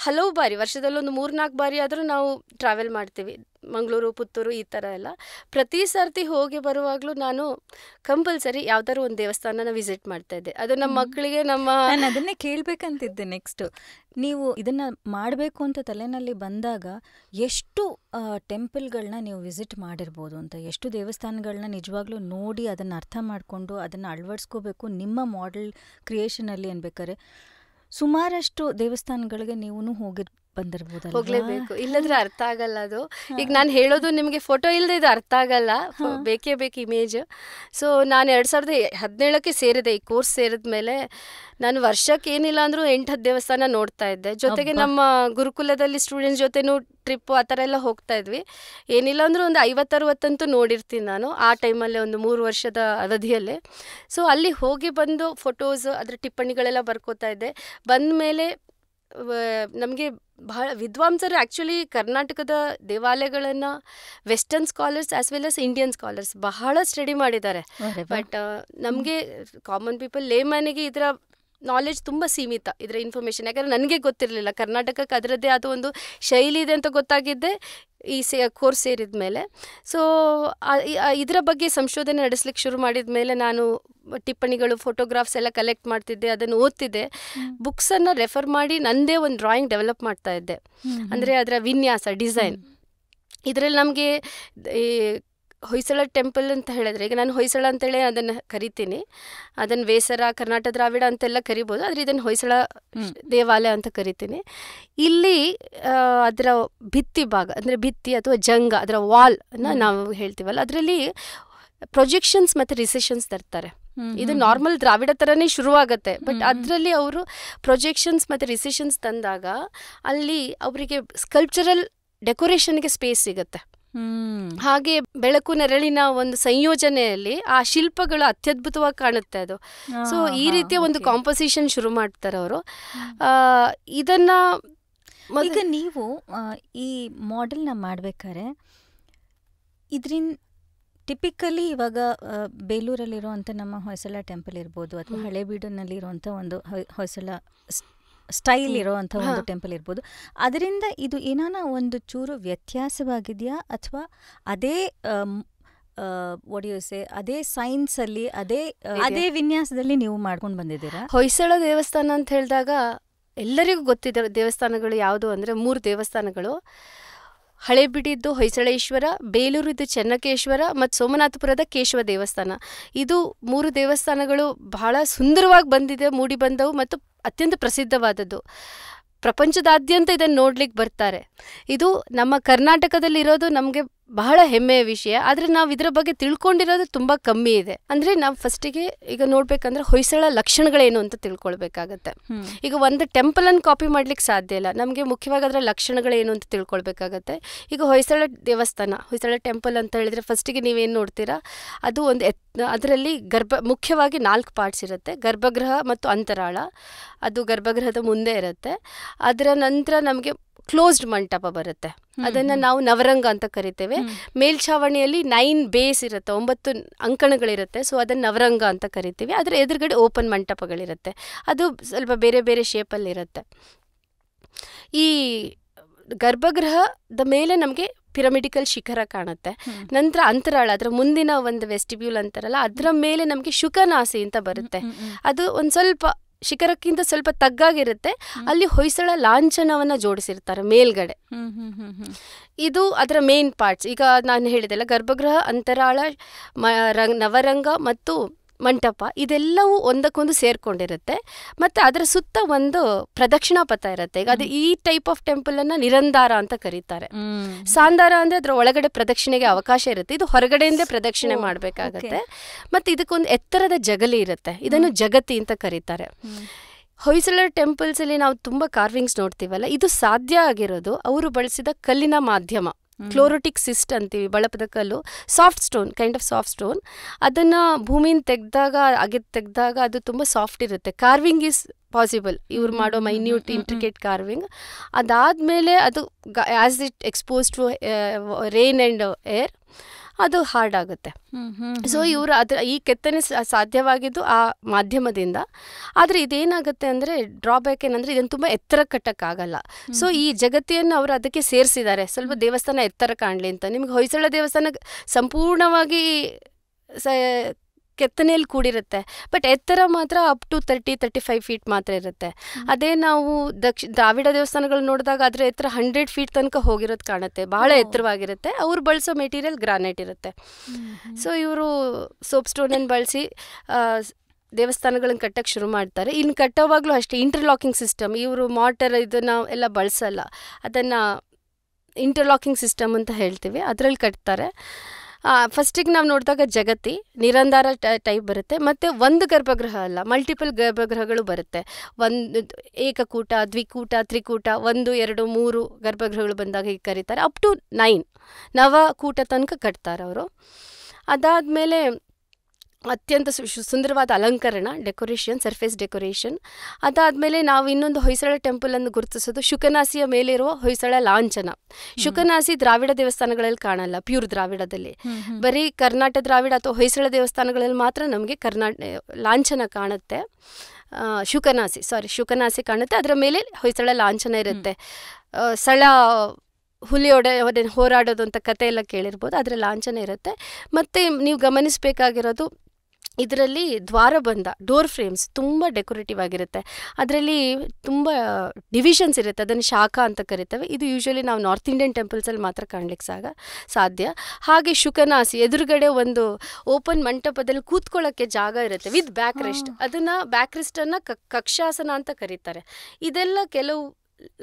ಹಲವು ಬಾರಿ, ವರ್ಷದಲ್ಲೊಂದು 3-4 ಬಾರಿ ಆದರೂ ನಾವು ಟ್ರಾವೆಲ್ ಮಾಡ್ತೀವಿ, ಮಂಗಳೂರು, ಪುತ್ತೂರು ಈ ಥರ ಎಲ್ಲ. ಪ್ರತಿ ಸರ್ತಿ ಹೋಗಿ ಬರುವಾಗಲೂ ನಾನು ಕಂಪಲ್ಸರಿ ಯಾವ್ದಾದ್ರು ಒಂದು ದೇವಸ್ಥಾನನ ವಿಸಿಟ್ ಮಾಡ್ತಾ ಇದ್ದೆ. ಅದು ನಮ್ಮ ಮಕ್ಕಳಿಗೆ ನಾನು ಅದನ್ನೇ ಕೇಳಬೇಕಂತಿದ್ದೆ. ನೆಕ್ಸ್ಟ್ ನೀವು ಇದನ್ನು ಮಾಡಬೇಕು ಅಂತ ತಲೆನಲ್ಲಿ ಬಂದಾಗ ಎಷ್ಟು ಟೆಂಪಲ್ಗಳನ್ನ ನೀವು ವಿಸಿಟ್ ಮಾಡಿರ್ಬೋದು ಅಂತ, ಎಷ್ಟು ದೇವಸ್ಥಾನಗಳನ್ನ ನಿಜವಾಗ್ಲೂ ನೋಡಿ ಅದನ್ನು ಅರ್ಥ ಮಾಡಿಕೊಂಡು ಅದನ್ನು ಅಳವಡಿಸ್ಕೋಬೇಕು ನಿಮ್ಮ ಮಾಡೆಲ್ ಕ್ರಿಯೇಷನಲ್ಲಿ ಅನ್ಬೇಕಾದ್ರೆ ಸುಮಾರಷ್ಟು ದೇವಸ್ಥಾನಗಳಿಗೆ ನೀವು ಹೋಗಿ ಬಂದಿರ್ಬೋದಲ್ಲ? ಹೋಗ್ಲೇಬೇಕು, ಇಲ್ಲದ್ರೆ ಅರ್ಥ ಆಗಲ್ಲ ಅದು. ಈಗ ನಾನು ಹೇಳೋದು ನಿಮಗೆ ಫೋಟೋ ಇಲ್ಲದೆ ಇದು ಅರ್ಥ ಆಗಲ್ಲ, ಬೇಕೇ ಬೇಕು ಇಮೇಜ್. ಸೊ ನಾನು 2017ಕ್ಕೆ ಸೇರಿದೆ. ಈ ಕೋರ್ಸ್ ಸೇರಿದ ಮೇಲೆ ನಾನು ವರ್ಷಕ್ಕೆ ಏನಿಲ್ಲ ಅಂದರೂ 8-10 ದೇವಸ್ಥಾನ ನೋಡ್ತಾ ಇದ್ದೆ. ಜೊತೆಗೆ ನಮ್ಮ ಗುರುಕುಲದಲ್ಲಿ ಸ್ಟೂಡೆಂಟ್ಸ್ ಜೊತೆನೂ ಟ್ರಿಪ್ಪು ಆ ಥರ ಎಲ್ಲ ಹೋಗ್ತಾ ಇದ್ವಿ. ಏನಿಲ್ಲ ಅಂದರೂ ಒಂದು 50-60 ನೋಡಿರ್ತೀನಿ ನಾನು ಆ ಟೈಮಲ್ಲೇ, ಒಂದು 3 ವರ್ಷದ ಅವಧಿಯಲ್ಲೇ. ಸೊ ಅಲ್ಲಿ ಹೋಗಿ ಬಂದು ಫೋಟೋಸ್, ಅದರ ಟಿಪ್ಪಣಿಗಳೆಲ್ಲ ಬರ್ಕೋತಾ ಇದ್ದೆ. ಬಂದ ಮೇಲೆ ನಮಗೆ ಬಹಳ ವಿದ್ವಾಂಸರು ಆ್ಯಕ್ಚುಲಿ ಕರ್ನಾಟಕದ ದೇವಾಲಯಗಳನ್ನು western scholars as well as Indian scholars ಬಹಳ ಸ್ಟಡಿ ಮಾಡಿದ್ದಾರೆ. ಬಟ್ ನಮಗೆ ಕಾಮನ್ ಪೀಪಲ್, ಲೇಮನಿಗೆ ಇದರ ನಾಲೆಜ್ ತುಂಬ ಸೀಮಿತ, ಇದರ ಇನ್ಫಾರ್ಮೇಷನ್. ಯಾಕಂದರೆ ನನಗೆ ಗೊತ್ತಿರಲಿಲ್ಲ ಕರ್ನಾಟಕಕ್ಕೆ ಅದರದ್ದೇ ಆದ ಒಂದು ಶೈಲಿ ಇದೆ ಅಂತ ಗೊತ್ತಾಗಿದ್ದೆ ಈ ಕೋರ್ಸ್ ಸೇರಿದ ಮೇಲೆ. ಸೊ ಇದರ ಬಗ್ಗೆ ಸಂಶೋಧನೆ ನಡೆಸ್ಲಿಕ್ಕೆ ಶುರು ಮಾಡಿದ ಮೇಲೆ ನಾನು ಟಿಪ್ಪಣಿಗಳು, ಫೋಟೋಗ್ರಾಫ್ಸ್ ಎಲ್ಲ ಕಲೆಕ್ಟ್ ಮಾಡ್ತಿದ್ದೆ, ಅದನ್ನು ಓದ್ತಿದ್ದೆ. ಬುಕ್ಸನ್ನು ರೆಫರ್ ಮಾಡಿ ನನ್ನದೇ ಒಂದು ಡ್ರಾಯಿಂಗ್ ಡೆವಲಪ್ ಮಾಡ್ತಾ ಇದ್ದೆ. ಅಂದರೆ ಅದರ ವಿನ್ಯಾಸ, ಡಿಸೈನ್. ಇದರಲ್ಲಿ ನಮಗೆ ಈ ಹೊಯ್ಸಳ ಟೆಂಪಲ್ ಅಂತ ಹೇಳಿದ್ರೆ, ಈಗ ನಾನು ಹೊಯ್ಸಳ ಅಂತೇಳಿ ಅದನ್ನು ಕರಿತೀನಿ. ಅದನ್ನು ವೇಸರ, ಕರ್ನಾಟಕ ದ್ರಾವಿಡ ಅಂತೆಲ್ಲ ಕರಿಬೋದು, ಆದರೆ ಇದನ್ನು ಹೊಯ್ಸಳ ದೇವಾಲಯ ಅಂತ ಕರಿತೀನಿ. ಇಲ್ಲಿ ಅದರ ಭಿತ್ತಿ ಭಾಗ, ಅಂದರೆ ಭಿತ್ತಿ ಅಥವಾ ಜಂಗ, ಅದರ ವಾಲ್ನ ನಾವು ಹೇಳ್ತೀವಲ್ಲ, ಅದರಲ್ಲಿ ಪ್ರೊಜೆಕ್ಷನ್ಸ್ ಮತ್ತು ರಿಸೆಷನ್ಸ್ ತರ್ತಾರೆ. ಇದು ನಾರ್ಮಲ್ ದ್ರಾವಿಡ ಥರನೇ ಶುರುವಾಗುತ್ತೆ. ಬಟ್ ಅದರಲ್ಲಿ ಅವರು ಪ್ರೊಜೆಕ್ಷನ್ಸ್ ಮತ್ತು ರಿಸೆಷನ್ಸ್ ತಂದಾಗ ಅಲ್ಲಿ ಅವರಿಗೆ ಸ್ಕಲ್ಪ್ಚರಲ್ ಡೆಕೋರೇಷನ್ಗೆ ಸ್ಪೇಸ್ ಸಿಗುತ್ತೆ. ಹಾಗೆ ಬೆಳಕು ನೆರಳಿನ ಒಂದು ಸಂಯೋಜನೆಯಲ್ಲಿ ಆ ಶಿಲ್ಪಗಳು ಅತ್ಯದ್ಭುತವಾಗಿ ಕಾಣುತ್ತೆ ಅದು. ಸೊ ಈ ರೀತಿಯ ಒಂದು ಕಾಂಪೋಸಿಷನ್ ಶುರು ಮಾಡ್ತಾರೆ ಅವರು. ಇದನ್ನ ಈಗ ನೀವು ಈ ಮಾಡೆಲ್ನ ಮಾಡ್ಬೇಕಾದ್ರೆ ಇದರಿಂದ ಟಿಪಿಕಲಿ ಇವಾಗ ಬೇಲೂರಲ್ಲಿರುವಂಥ ನಮ್ಮ ಹೊಯ್ಸಳ ಟೆಂಪಲ್ ಇರ್ಬೋದು, ಅಥವಾ ಹಳೇಬೀಡಿನಲ್ಲಿರುವಂಥ ಒಂದು ಹೊಯ್ಸಳ ಸ್ಟೈಲ್ ಇರೋವಂಥ ಒಂದು ಟೆಂಪಲ್ ಇರ್ಬೋದು, ಅದರಿಂದ ಇದು ಏನಾನ ಒಂದು ಚೂರು ವ್ಯತ್ಯಾಸವಾಗಿದೆಯಾ, ಅಥವಾ ಅದೇ ಒಡಿಯೋಸೆ ಅದೇ ಸೈನ್ಸಲ್ಲಿ ಅದೇ ವಿನ್ಯಾಸದಲ್ಲಿ ನೀವು ಮಾಡ್ಕೊಂಡು ಬಂದಿದ್ದೀರಾ? ಹೊಯ್ಸಳ ದೇವಸ್ಥಾನ ಅಂತ ಹೇಳಿದಾಗ ಎಲ್ಲರಿಗೂ ಗೊತ್ತಿದೆ ದೇವಸ್ಥಾನಗಳು ಯಾವುದು ಅಂದರೆ 3 ದೇವಸ್ಥಾನಗಳು. ಹಳೇಬೀಡಿದ್ದು ಹೊಯ್ಸಳೇಶ್ವರ, ಬೇಲೂರಿದ್ದು ಚೆನ್ನಕೇಶ್ವರ ಮತ್ತು ಸೋಮನಾಥಪುರದ ಕೇಶವ ದೇವಸ್ಥಾನ. ಇದು 3 ದೇವಸ್ಥಾನಗಳು ಬಹಳ ಸುಂದರವಾಗಿ ಬಂದಿದೆ, ಮೂಡಿ ಬಂದವು ಮತ್ತು ಅತ್ಯಂತ ಪ್ರಸಿದ್ಧವಾದದ್ದು. ಪ್ರಪಂಚದಾದ್ಯಂತ ಇದನ್ನು ನೋಡ್ಲಿಕ್ಕೆ ಬರ್ತಾರೆ. ಇದು ನಮ್ಮ ಕರ್ನಾಟಕದಲ್ಲಿರೋದು ನಮಗೆ ಬಹಳ ಹೆಮ್ಮೆಯ ವಿಷಯ. ಆದರೆ ನಾವು ಇದರ ಬಗ್ಗೆ ತಿಳ್ಕೊಂಡಿರೋದು ತುಂಬ ಕಮ್ಮಿ ಇದೆ. ಅಂದರೆ ನಾವು ಫಸ್ಟಿಗೆ ಈಗ ನೋಡ್ಬೇಕಂದ್ರೆ ಹೊಯ್ಸಳ ಲಕ್ಷಣಗಳೇನು ಅಂತ ತಿಳ್ಕೊಳ್ಬೇಕಾಗತ್ತೆ. ಈಗ ಒಂದು ಟೆಂಪಲನ್ನು ಕಾಪಿ ಮಾಡ್ಲಿಕ್ಕೆ ಸಾಧ್ಯ ಇಲ್ಲ, ನಮಗೆ ಮುಖ್ಯವಾಗಿ ಅದರ ಲಕ್ಷಣಗಳೇನು ಅಂತ ತಿಳ್ಕೊಳ್ಬೇಕಾಗತ್ತೆ. ಈಗ ಹೊಯ್ಸಳ ದೇವಸ್ಥಾನ, ಹೊಯ್ಸಳ ಟೆಂಪಲ್ ಅಂತ ಹೇಳಿದ್ರೆ ಫಸ್ಟಿಗೆ ನೀವೇನು ನೋಡ್ತೀರಾ, ಅದು ಒಂದು ಅದರಲ್ಲಿ ಮುಖ್ಯವಾಗಿ 4 ಪಾರ್ಟ್ಸ್ ಇರುತ್ತೆ. ಗರ್ಭಗೃಹ ಮತ್ತು ಅಂತರಾಳ, ಅದು ಗರ್ಭಗೃಹದ ಮುಂದೆ ಇರುತ್ತೆ. ಅದರ ನಂತರ ನಮಗೆ ಕ್ಲೋಸ್ಡ್ ಮಂಟಪ ಬರುತ್ತೆ, ಅದನ್ನು ನಾವು ನವರಂಗ ಅಂತ ಕರಿತೇವೆ. ಮೇಲ್ಛಾವಣಿಯಲ್ಲಿ 9 ಬೇಸ್ ಇರುತ್ತೆ, 9 ಅಂಕಣಗಳಿರುತ್ತೆ. ಸೊ ಅದನ್ನು ನವರಂಗ ಅಂತ ಕರಿತೀವಿ. ಅದರ ಎದುರುಗಡೆ ಓಪನ್ ಮಂಟಪಗಳಿರುತ್ತೆ, ಅದು ಸ್ವಲ್ಪ ಬೇರೆ ಬೇರೆ ಶೇಪಲ್ಲಿರುತ್ತೆ. ಈ ಗರ್ಭಗೃಹದ ಮೇಲೆ ನಮಗೆ ಪಿರಮಿಡಿಕಲ್ ಶಿಖರ ಕಾಣುತ್ತೆ. ನಂತರ ಅಂತರಾಳ, ಅದರ ಮುಂದಿನ ಒಂದು ವೆಸ್ಟಿಬ್ಯೂಲ್ ಅಂತಾರಲ್ಲ, ಅದರ ಮೇಲೆ ನಮಗೆ ಶುಕನಾಸಿ ಅಂತ ಬರುತ್ತೆ. ಅದು ಒಂದು ಸ್ವಲ್ಪ ಶಿಖರಕ್ಕಿಂತ ಸ್ವಲ್ಪ ತಗ್ಗಾಗಿರುತ್ತೆ. ಅಲ್ಲಿ ಹೊಯ್ಸಳ ಲಾಂಛನವನ್ನು ಜೋಡಿಸಿರ್ತಾರೆ ಮೇಲ್ಗಡೆ. ಇದು ಅದರ ಮೇನ್ ಪಾರ್ಟ್ಸ್. ಈಗ ನಾನು ಹೇಳಿದೆಲ್ಲ, ಗರ್ಭಗೃಹ, ಅಂತರಾಳ, ನವರಂಗ ಮತ್ತು ಮಂಟಪ, ಇದೆಲ್ಲವೂ ಒಂದಕ್ಕೊಂದು ಸೇರ್ಕೊಂಡಿರುತ್ತೆ. ಮತ್ತು ಅದರ ಸುತ್ತ ಒಂದು ಪ್ರದಕ್ಷಿಣಾ ಪಥ ಇರುತ್ತೆ. ಈಗ ಅದು ಈ ಟೈಪ್ ಆಫ್ ಟೆಂಪಲನ್ನು ನಿರಂಧಾರ ಅಂತ ಕರೀತಾರೆ. ಸಾಂಧಾರ ಅಂದರೆ ಅದರ ಒಳಗಡೆ ಪ್ರದಕ್ಷಿಣೆಗೆ ಅವಕಾಶ ಇರುತ್ತೆ, ಇದು ಹೊರಗಡೆಯಿಂದೇ ಪ್ರದಕ್ಷಿಣೆ ಮಾಡಬೇಕಾಗತ್ತೆ. ಮತ್ತು ಇದಕ್ಕೊಂದು ಎತ್ತರದ ಜಗಲಿ ಇರುತ್ತೆ, ಇದನ್ನು ಜಗತಿ ಅಂತ ಕರೀತಾರೆ. ಹೊಯ್ಸಳ ಟೆಂಪಲ್ಸಲ್ಲಿ ನಾವು ತುಂಬ ಕಾರ್ವಿಂಗ್ಸ್ ನೋಡ್ತೀವಲ್ಲ, ಇದು ಸಾಧ್ಯ ಆಗಿರೋದು ಅವರು ಬಳಸಿದ ಕಲ್ಲಿನ ಮಾಧ್ಯಮ, ಕ್ಲೋರೋಟಿಕ್ ಸಿಸ್ಟ್ ಅಂತೀವಿ, ಬಳಪದ ಕಲ್ಲು, soft stone, kind of soft stone. ಅದನ್ನು ಭೂಮಿಯಿಂದ ತೆಗೆದಾಗ ಅದು ತುಂಬ ಸಾಫ್ಟ್ ಇರುತ್ತೆ. ಕಾರ್ವಿಂಗ್ ಈಸ್ ಪಾಸಿಬಲ್, ಇವ್ರು ಮಾಡೋ ಮೈನ್ಯೂಟ್ ಇಂಟ್ರಿಕೇಟ್ ಕಾರ್ವಿಂಗ್. ಅದಾದಮೇಲೆ ಅದು as it expose to rain and air, ಅದು ಹಾರ್ಡ್ ಆಗುತ್ತೆ. ಸೊ ಇವರು ಈ ಕೆತ್ತನೆ ಸಾಧ್ಯವಾಗಿದ್ದು ಆ ಮಾಧ್ಯಮದಿಂದ. ಆದರೆ ಇದೇನಾಗುತ್ತೆ ಅಂದರೆ ಡ್ರಾಬ್ಯಾಕ್ ಏನಂದರೆ ಇದನ್ನು ತುಂಬ ಎತ್ತರ ಕಟ್ಟಕ್ಕಾಗಲ್ಲ. ಸೊ ಈ ಜಗತ್ತಿಯನ್ನು ಅವರು ಅದಕ್ಕೆ ಸೇರಿಸಿದ್ದಾರೆ, ಸ್ವಲ್ಪ ದೇವಸ್ಥಾನ ಎತ್ತರ ಕಾಣಲಿ ಅಂತ. ನಿಮ್ಗೆ ಹೊಯ್ಸಳ ದೇವಸ್ಥಾನ ಸಂಪೂರ್ಣವಾಗಿ ಕೆತ್ತನೆಯಲ್ಲಿ ಕೂಡಿರುತ್ತೆ, ಬಟ್ ಎತ್ತರ ಮಾತ್ರ ಅಪ್ ಟು 30-35 ಫೀಟ್ ಮಾತ್ರ ಇರುತ್ತೆ. ಅದೇ ನಾವು ದ್ರಾವಿಡ ದೇವಸ್ಥಾನಗಳು ನೋಡಿದಾಗ ಅದರ ಎತ್ತರ 100 ಫೀಟ್ ತನಕ ಹೋಗಿರೋದು ಕಾಣುತ್ತೆ, ಬಹಳ ಎತ್ತರವಾಗಿರುತ್ತೆ. ಅವ್ರು ಬಳಸೋ ಮೆಟೀರಿಯಲ್ ಗ್ರಾನೈಟ್ ಇರುತ್ತೆ. ಸೊ ಇವರು ಸೋಪ್ ಸ್ಟೋನನ್ನು ಬಳಸಿ ದೇವಸ್ಥಾನಗಳನ್ನ ಕಟ್ಟಕ್ಕೆ ಶುರು ಮಾಡ್ತಾರೆ. ಇನ್ನು ಕಟ್ಟೋವಾಗಲೂ ಅಷ್ಟೇ ಇಂಟರ್ಲಾಕಿಂಗ್ ಸಿಸ್ಟಮ್, ಇವರು ಮಾರ್ಟರ್ ಇದನ್ನು ಎಲ್ಲ ಬಳಸಲ್ಲ, ಅದನ್ನು ಇಂಟರ್ಲಾಕಿಂಗ್ ಸಿಸ್ಟಮ್ ಅಂತ ಹೇಳ್ತೀವಿ, ಅದರಲ್ಲಿ ಕಟ್ತಾರೆ. ಫಸ್ಟಿಗೆ ನಾವು ನೋಡಿದಾಗ ಜಗತಿ ನಿರಂಧಾರ ಟೈಪ್ ಬರುತ್ತೆ, ಮತ್ತು ಒಂದು ಗರ್ಭಗೃಹ ಅಲ್ಲ, ಮಲ್ಟಿಪಲ್ ಗರ್ಭಗೃಹಗಳು ಬರುತ್ತೆ. ಒಂದು ಏಕಕೂಟ, ದ್ವಿಕೂಟ, ತ್ರಿಕೂಟ, 1, 2, 3 ಗರ್ಭಗೃಹಗಳು ಬಂದಾಗ ಹೀಗೆ ಕರೀತಾರೆ. ಅಪ್ ಟು 9 ನವಕೂಟ ತನಕ ಕಟ್ತಾರೆ ಅವರು. ಅದಾದಮೇಲೆ ಅತ್ಯಂತ ಸುಂದರವಾದ ಅಲಂಕರಣ, ಡೆಕೋರೇಷನ್, ಸರ್ಫೇಸ್ ಡೆಕೋರೇಷನ್. ಅದಾದಮೇಲೆ ನಾವು ಇನ್ನೊಂದು ಹೊಯ್ಸಳ ಟೆಂಪಲನ್ನು ಗುರುತಿಸೋದು ಶುಕನಾಸಿಯ ಮೇಲಿರುವ ಹೊಯ್ಸಳ ಲಾಂಛನ. ಶುಕನಾಸಿ ದ್ರಾವಿಡ ದೇವಸ್ಥಾನಗಳಲ್ಲಿ ಕಾಣಲ್ಲ, ಪ್ಯೂರ್ ದ್ರಾವಿಡದಲ್ಲಿ. ಬರೀ ಕರ್ನಾಟಕ ದ್ರಾವಿಡ ಅಥವಾ ಹೊಯ್ಸಳ ದೇವಸ್ಥಾನಗಳಲ್ಲಿ ಮಾತ್ರ ನಮಗೆ ಲಾಂಛನ ಕಾಣುತ್ತೆ. ಶುಕನಾಸಿ ಕಾಣುತ್ತೆ, ಅದರ ಮೇಲೆ ಹೊಯ್ಸಳ ಲಾಂಛನ ಇರುತ್ತೆ. ಸಳ ಹುಲಿಯೊಡೆ ಹೋರಾಡೋದು ಅಂತ ಕತೆ ಎಲ್ಲ ಕೇಳಿರ್ಬೋದು, ಅದರ ಲಾಂಛನ ಇರುತ್ತೆ. ಮತ್ತು ನೀವು ಗಮನಿಸಬೇಕಾಗಿರೋದು ಇದರಲ್ಲಿ ದ್ವಾರಬಂಧ, ಡೋರ್ ಫ್ರೇಮ್ಸ್ ತುಂಬ ಡೆಕೋರೇಟಿವ್ ಆಗಿರುತ್ತೆ. ಅದರಲ್ಲಿ ತುಂಬ ಡಿವಿಷನ್ಸ್ ಇರುತ್ತೆ, ಅದನ್ನು ಶಾಖಾ ಅಂತ ಕರಿತೇವೆ. ಇದು ಯೂಶ್ವಲಿ ನಾವು ನಾರ್ತ್ ಇಂಡಿಯನ್ ಟೆಂಪಲ್ಸಲ್ಲಿ ಮಾತ್ರ ಕಾಣಲಿಕ್ಕೆ ಸಾಧ್ಯ. ಹಾಗೆ ಶುಕನಾಸಿ ಎದುರುಗಡೆ ಒಂದು ಓಪನ್ ಮಂಟಪದಲ್ಲಿ ಕೂತ್ಕೊಳ್ಳೋಕ್ಕೆ ಜಾಗ ಇರುತ್ತೆ ವಿತ್ ಬ್ಯಾಕ್ ರೆಸ್ಟ್. ಅದನ್ನು ಬ್ಯಾಕ್ ರೆಸ್ಟನ್ನು ಕಕ್ಷಾಸನ ಅಂತ ಕರೀತಾರೆ. ಇದೆಲ್ಲ ಕೆಲವು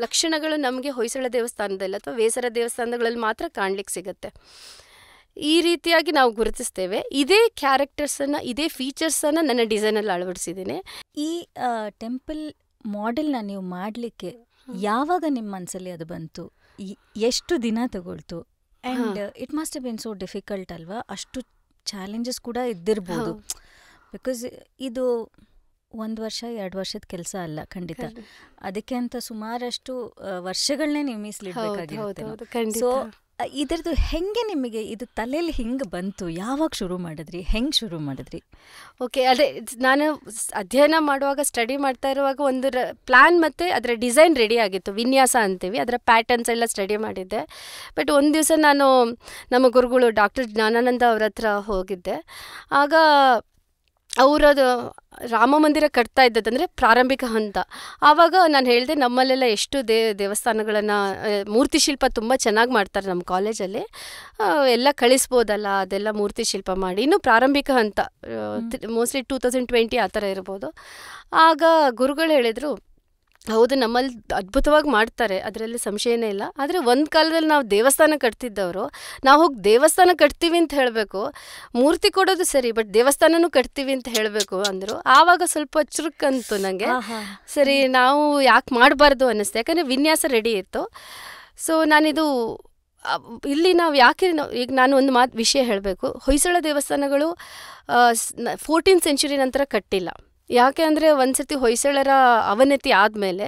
ಲಕ್ಷಣಗಳು ನಮಗೆ ಹೊಯ್ಸಳ ದೇವಸ್ಥಾನದಲ್ಲಿ ಅಥವಾ ವೇಸರ ದೇವಸ್ಥಾನಗಳಲ್ಲಿ ಮಾತ್ರ ಕಾಣಲಿಕ್ಕೆ ಸಿಗುತ್ತೆ. ಈ ರೀತಿಯಾಗಿ ನಾವು ಗುರುತಿಸ್ತೇವೆ. ಇದೇ ಕ್ಯಾರೆಕ್ಟರ್ಸನ್ನು, ಇದೇ ಫೀಚರ್ಸನ್ನು ನನ್ನ ಡಿಸೈನಲ್ಲಿ ಅಳವಡಿಸಿದ್ದೀನಿ. ಈ ಟೆಂಪಲ್ ಮಾಡೆಲ್ನ ನೀವು ಮಾಡಲಿಕ್ಕೆ ಯಾವಾಗ ನಿಮ್ಮ ಮನಸ್ಸಲ್ಲಿ ಅದು ಬಂತು? ಎಷ್ಟು ದಿನ ತಗೊಳ್ತು? And it must have been so difficult ಅಲ್ವಾ? ಅಷ್ಟು ಚಾಲೆಂಜಸ್ ಕೂಡ ಇದ್ದಿರ್ಬೋದು. ಬಿಕಾಸ್ ಇದು 1 ವರ್ಷ 2 ವರ್ಷದ ಕೆಲಸ ಅಲ್ಲ ಖಂಡಿತ. ಅದಕ್ಕೆ ಅಂತ ಸುಮಾರಷ್ಟು ವರ್ಷಗಳನ್ನೇ ನೀವು ಮೀಸಲಿಡಬೇಕಾಗಿರುತ್ತೆ. ಸೊ ಇದರದ್ದು ಹೆಂಗೆ ನಿಮಗೆ ಇದು ತಲೆಯಲ್ಲಿ ಹಿಂಗೆ ಬಂತು? ಯಾವಾಗ ಶುರು ಮಾಡಿದ್ರಿ? ಹೆಂಗೆ ಶುರು ಮಾಡಿದ್ರಿ? ಓಕೆ, ಅದೇ ನಾನು ಅಧ್ಯಯನ ಮಾಡುವಾಗ, ಸ್ಟಡಿ ಮಾಡ್ತಾ ಇರುವಾಗ ಒಂದು ಪ್ಲ್ಯಾನ್ ಮತ್ತು ಅದರ ಡಿಸೈನ್ ರೆಡಿ ಆಗಿತ್ತು. ವಿನ್ಯಾಸ ಅಂತೀವಿ, ಅದರ ಪ್ಯಾಟರ್ನ್ಸ್ ಎಲ್ಲ ಸ್ಟಡಿ ಮಾಡಿದ್ದೆ. ಬಟ್ ಒಂದು ದಿವಸ ನಾನು ನಮ್ಮ ಗುರುಗಳು ಡಾಕ್ಟರ್ ಜ್ಞಾನಾನಂದ ಅವ್ರ ಹತ್ರ ಹೋಗಿದ್ದೆ. ಆಗ ಅವರದು ರಾಮ ಮಂದಿರ ಕಟ್ತಾ ಇದ್ದದಂದರೆ ಪ್ರಾರಂಭಿಕ ಹಂತ. ಆವಾಗ ನಾನು ಹೇಳಿದೆ, ನಮ್ಮಲ್ಲೆಲ್ಲ ಎಷ್ಟು ದೇವಸ್ಥಾನಗಳನ್ನು ಮೂರ್ತಿ ಶಿಲ್ಪ ತುಂಬ ಚೆನ್ನಾಗಿ ಮಾಡ್ತಾರೆ ನಮ್ಮ ಕಾಲೇಜಲ್ಲಿ, ಎಲ್ಲ ಕಳಿಸ್ಬೋದಲ್ಲ ಅದೆಲ್ಲ ಮೂರ್ತಿ ಶಿಲ್ಪ ಮಾಡಿ. ಇನ್ನು ಪ್ರಾರಂಭಿಕ ಹಂತ ಮೋಸ್ಟ್ಲಿ 2020 ಆ ಥರ ಇರ್ಬೋದು. ಆಗ ಗುರುಗಳು ಹೇಳಿದರು, ಹೌದು ನಮ್ಮಲ್ಲಿ ಅದ್ಭುತವಾಗಿ ಮಾಡ್ತಾರೆ, ಅದರಲ್ಲಿ ಸಂಶಯನೇ ಇಲ್ಲ. ಆದರೆ ಒಂದು ಕಾಲದಲ್ಲಿ ನಾವು ದೇವಸ್ಥಾನ ಕಟ್ತಿದ್ದವರು, ನಾವು ಹೋಗಿ ದೇವಸ್ಥಾನ ಕಟ್ತೀವಿ ಅಂತ ಹೇಳಬೇಕು, ಮೂರ್ತಿ ಕೊಡೋದು ಸರಿ ಬಟ್ ದೇವಸ್ಥಾನನೂ ಕಟ್ತೀವಿ ಅಂತ ಹೇಳಬೇಕು ಅಂದರು. ಆವಾಗ ಸ್ವಲ್ಪ ಚುರುಕಂತು ನನಗೆ. ಸರಿ, ನಾವು ಯಾಕೆ ಮಾಡಬಾರ್ದು ಅನ್ನಿಸ್ತು, ಯಾಕಂದರೆ ವಿನ್ಯಾಸ ರೆಡಿ ಇತ್ತು. ಸೊ ನಾನಿದು ಇಲ್ಲಿ ನಾವು ಯಾಕೆ ಈಗ ನಾನು ಒಂದು ವಿಷಯ ಹೇಳಬೇಕು. ಹೊಯ್ಸಳ ದೇವಸ್ಥಾನಗಳು 14th century ನಂತರ ಕಟ್ಟಿಲ್ಲ. ಯಾಕೆ ಅಂದರೆ ಒಂದು ಸರ್ತಿ ಹೊಯ್ಸಳರ ಅವನತಿ ಆದಮೇಲೆ